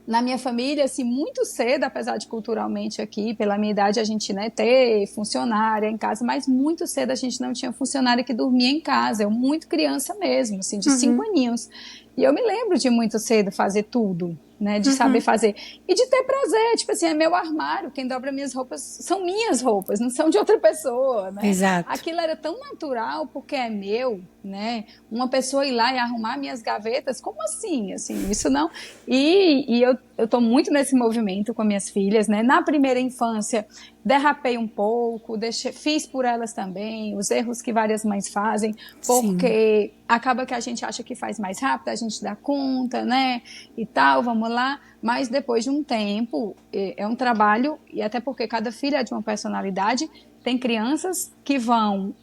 na minha família, assim, muito cedo, apesar de culturalmente aqui, pela minha idade, a gente, né, ter funcionária em casa, mas muito cedo a gente não tinha funcionária que dormia em casa. Eu, muito criança mesmo, assim, de 5 aninhos. E eu me lembro de muito cedo fazer tudo, né, de saber fazer. E de ter prazer, tipo assim, é meu armário, quem dobra minhas roupas são minhas roupas, não são de outra pessoa, né? Exato. Aquilo era tão natural, porque é meu, né? Uma pessoa ir lá e arrumar minhas gavetas, como assim? Assim, isso não... E eu tô muito nesse movimento com minhas filhas, né? Na primeira infância, derrapei um pouco, fiz por elas também, os erros que várias mães fazem, porque acaba que a gente acha que faz mais rápido, a gente dá conta, né? E tal, vamos lá. Mas depois de um tempo, é um trabalho, e até porque cada filho é de uma personalidade, tem crianças que vão,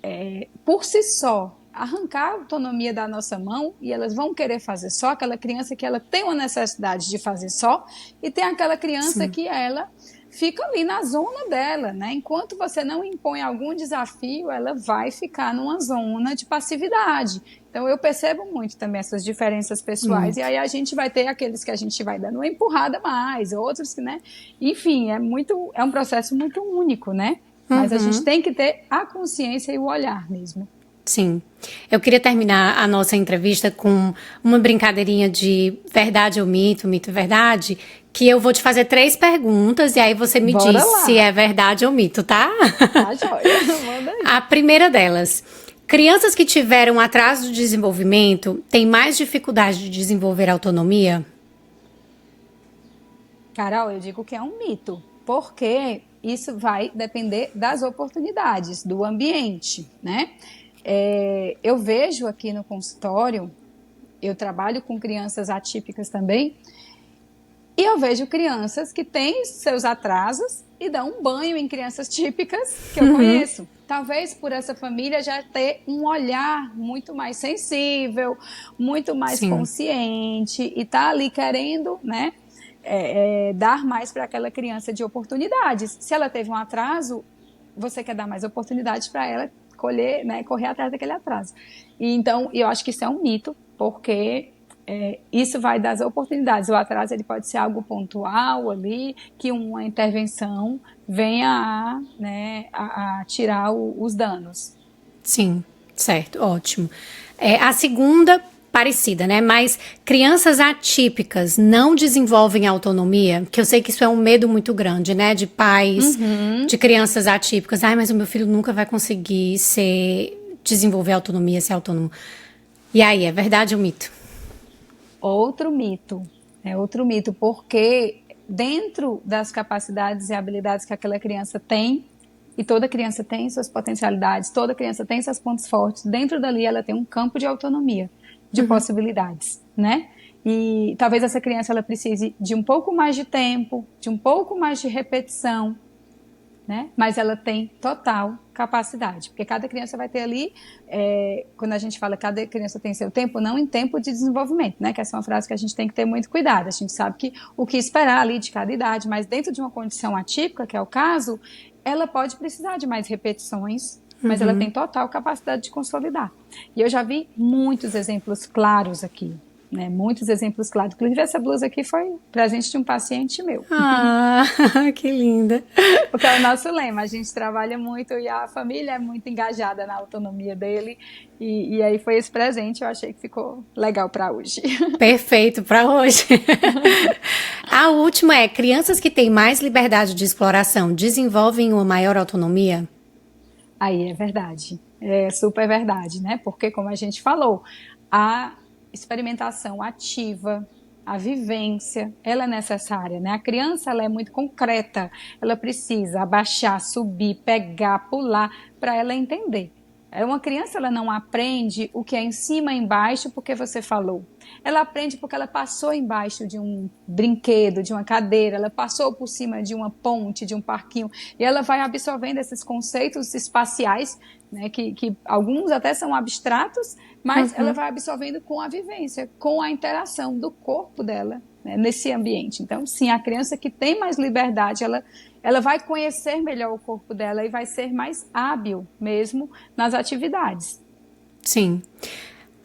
por si só, arrancar a autonomia da nossa mão e elas vão querer fazer só. Aquela criança que ela tem uma necessidade de fazer só, e tem aquela criança que ela fica ali na zona dela, né? Enquanto você não impõe algum desafio, ela vai ficar numa zona de passividade. Então eu percebo muito também essas diferenças pessoais, e aí a gente vai ter aqueles que a gente vai dando uma empurrada mais, outros que, né? Enfim, é um processo muito único, né? Mas a gente tem que ter a consciência e o olhar mesmo. Sim. Eu queria terminar a nossa entrevista com uma brincadeirinha de verdade ou mito, mito ou verdade, que eu vou te fazer 3 perguntas e aí você me diz se é verdade ou mito, tá? Tá, joia. Manda aí. A primeira delas. Crianças que tiveram atraso de desenvolvimento têm mais dificuldade de desenvolver autonomia? Carol, eu digo que é um mito, porque isso vai depender das oportunidades, do ambiente, né? Eu vejo aqui no consultório, eu trabalho com crianças atípicas também, e eu vejo crianças que têm seus atrasos e dão um banho em crianças típicas que eu conheço. Talvez por essa família já ter um olhar muito mais sensível, muito mais consciente, e tá ali querendo, né, dar mais para aquela criança de oportunidades. Se ela teve um atraso, você quer dar mais oportunidades para ela colher, né, correr atrás daquele atraso. E então, eu acho que isso é um mito, porque isso vai das oportunidades. O atraso ele pode ser algo pontual ali, que uma intervenção venha a tirar os danos. Sim, certo, ótimo. A segunda, parecida, né? Mas crianças atípicas não desenvolvem autonomia, que eu sei que isso é um medo muito grande, né? De pais, de crianças atípicas. Ai, mas o meu filho nunca vai conseguir desenvolver autonomia, ser autônomo. E aí, é verdade ou mito? Outro mito, porque dentro das capacidades e habilidades que aquela criança tem, e toda criança tem suas potencialidades, toda criança tem seus pontos fortes, dentro dali ela tem um campo de autonomia, de possibilidades, né? E talvez essa criança ela precise de um pouco mais de tempo, de um pouco mais de repetição, né? Mas ela tem total capacidade, porque cada criança vai ter ali, quando a gente fala cada criança tem seu tempo, não em tempo de desenvolvimento, né? Que essa é uma frase que a gente tem que ter muito cuidado. A gente sabe que o que esperar ali de cada idade, mas dentro de uma condição atípica, que é o caso, ela pode precisar de mais repetições, mas ela tem total capacidade de consolidar. E eu já vi muitos exemplos claros aqui, né? Muitos exemplos claros. Inclusive, essa blusa aqui foi presente de um paciente meu. Ah, que linda. Porque é o nosso lema. A gente trabalha muito e a família é muito engajada na autonomia dele. E aí foi esse presente, eu achei que ficou legal para hoje. Perfeito para hoje. A última é: crianças que têm mais liberdade de exploração desenvolvem uma maior autonomia? Aí é verdade. É super verdade, né? Porque, como a gente falou, a experimentação ativa, a vivência, ela é necessária, né? A criança, ela é muito concreta, ela precisa abaixar, subir, pegar, pular, para ela entender. Uma criança, ela não aprende o que é em cima e embaixo porque você falou. Ela aprende porque ela passou embaixo de um brinquedo, de uma cadeira, ela passou por cima de uma ponte, de um parquinho, e ela vai absorvendo esses conceitos espaciais, né, que alguns até são abstratos, mas ela vai absorvendo com a vivência, com a interação do corpo dela, né, nesse ambiente. Então, sim, a criança que tem mais liberdade, ela vai conhecer melhor o corpo dela e vai ser mais hábil mesmo nas atividades. Sim.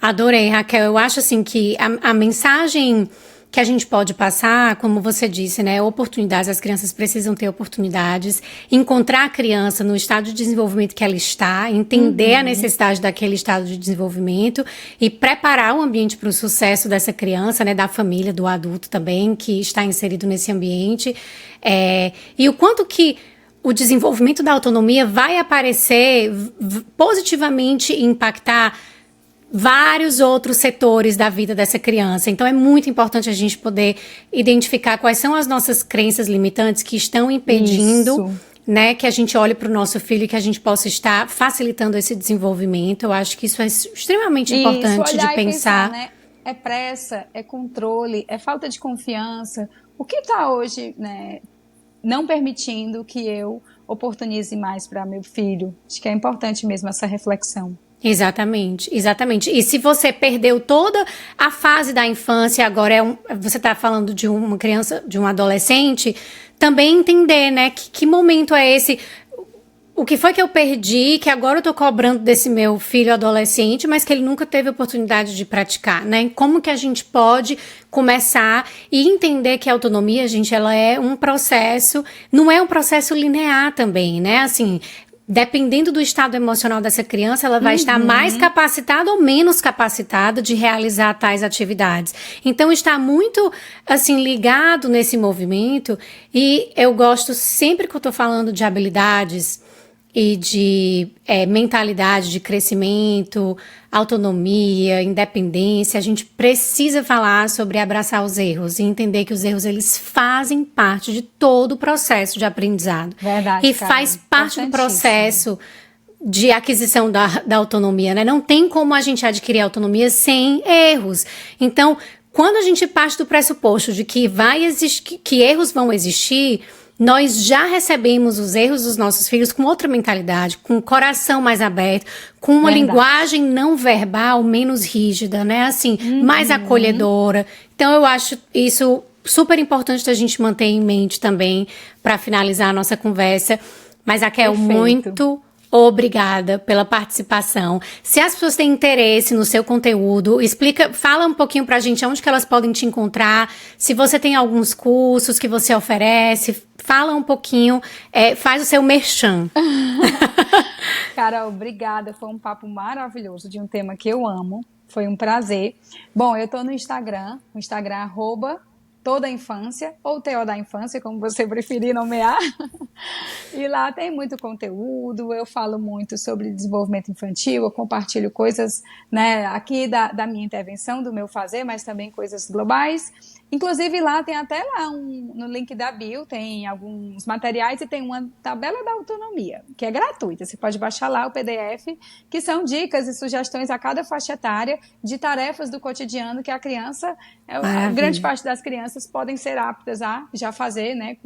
Adorei, Raquel. Eu acho assim que a mensagem que a gente pode passar, como você disse, né? Oportunidades, as crianças precisam ter oportunidades, encontrar a criança no estado de desenvolvimento que ela está, entender a necessidade daquele estado de desenvolvimento e preparar o ambiente para o sucesso dessa criança, né? Da família, do adulto também, que está inserido nesse ambiente. E o quanto que o desenvolvimento da autonomia vai aparecer positivamente e impactar vários outros setores da vida dessa criança. Então, é muito importante a gente poder identificar quais são as nossas crenças limitantes que estão impedindo, né, que a gente olhe para o nosso filho e que a gente possa estar facilitando esse desenvolvimento. Eu acho que isso é extremamente importante de pensar. Né? É pressa, é controle, é falta de confiança. O que está hoje, né, não permitindo que eu oportunize mais para meu filho? Acho que é importante mesmo essa reflexão. Exatamente, exatamente. E se você perdeu toda a fase da infância, agora você está falando de uma criança, de um adolescente, também entender, né, que momento é esse, o que foi que eu perdi, que agora eu tô cobrando desse meu filho adolescente, mas que ele nunca teve oportunidade de praticar, né? Como que a gente pode começar e entender que a autonomia, gente, ela é um processo, não é um processo linear também, né? Assim, dependendo do estado emocional dessa criança, ela vai estar mais capacitada ou menos capacitada de realizar tais atividades. Então, está muito, assim, ligado nesse movimento. E eu gosto, sempre que eu estou falando de habilidades e de mentalidade de crescimento, autonomia, independência, a gente precisa falar sobre abraçar os erros e entender que os erros, eles fazem parte de todo o processo de aprendizado. Verdade, e faz parte do processo de aquisição da autonomia, né? Não tem como a gente adquirir autonomia sem erros. Então, quando a gente parte do pressuposto de que que erros vão existir, nós já recebemos os erros dos nossos filhos com outra mentalidade, com o coração mais aberto, com uma linguagem não verbal menos rígida, né? Assim, mais acolhedora. Então, eu acho isso super importante da gente manter em mente também para finalizar a nossa conversa. Mas, Raquel, muito obrigada pela participação. Se as pessoas têm interesse no seu conteúdo, fala um pouquinho pra gente onde que elas podem te encontrar, se você tem alguns cursos que você oferece, fala um pouquinho, faz o seu merchan. Carol, obrigada, foi um papo maravilhoso de um tema que eu amo, foi um prazer. Bom, eu tô no Instagram, @toda infância, ou TO da infância, como você preferir nomear. E lá tem muito conteúdo, eu falo muito sobre desenvolvimento infantil, eu compartilho coisas, né, aqui da minha intervenção, do meu fazer, mas também coisas globais. Inclusive lá tem até lá no link da bio, tem alguns materiais e tem uma tabela da autonomia, que é gratuita. Você pode baixar lá o PDF, que são dicas e sugestões a cada faixa etária de tarefas do cotidiano que a criança, a grande parte das crianças podem ser aptas a já fazer, né,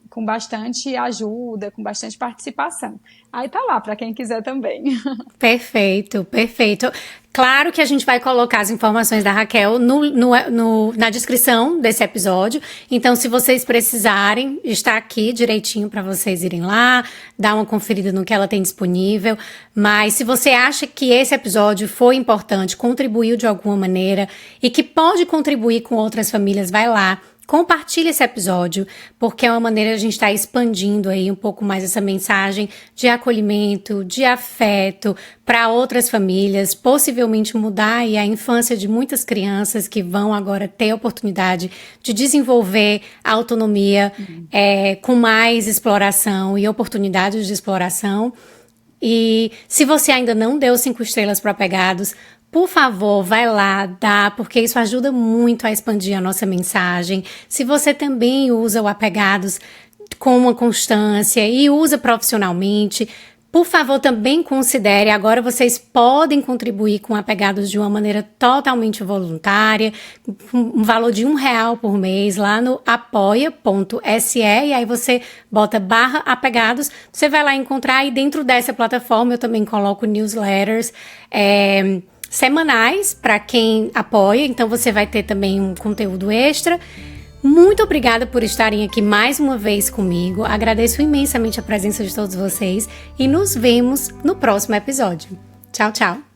com bastante ajuda, com bastante participação. Aí tá lá para quem quiser também. Perfeito, perfeito. Claro que a gente vai colocar as informações da Raquel na descrição desse episódio. Então, se vocês precisarem, está aqui direitinho para vocês irem lá, dar uma conferida no que ela tem disponível. Mas se você acha que esse episódio foi importante, contribuiu de alguma maneira e que pode contribuir com outras famílias, vai lá. Compartilhe esse episódio, porque é uma maneira de a gente estar expandindo aí um pouco mais essa mensagem de acolhimento, de afeto para outras famílias, possivelmente mudar aí a infância de muitas crianças que vão agora ter a oportunidade de desenvolver a autonomia com mais exploração e oportunidades de exploração. E se você ainda não deu 5 estrelas para Apegados, por favor, vai lá, dá, porque isso ajuda muito a expandir a nossa mensagem. Se você também usa o Apegados com uma constância e usa profissionalmente, por favor, também considere, agora vocês podem contribuir com Apegados de uma maneira totalmente voluntária, um valor de R$1 por mês lá no apoia.se, e aí você bota /apegados, você vai lá encontrar, e dentro dessa plataforma eu também coloco newsletters, semanais para quem apoia, então você vai ter também um conteúdo extra. Muito obrigada por estarem aqui mais uma vez comigo, agradeço imensamente a presença de todos vocês e nos vemos no próximo episódio. Tchau, tchau!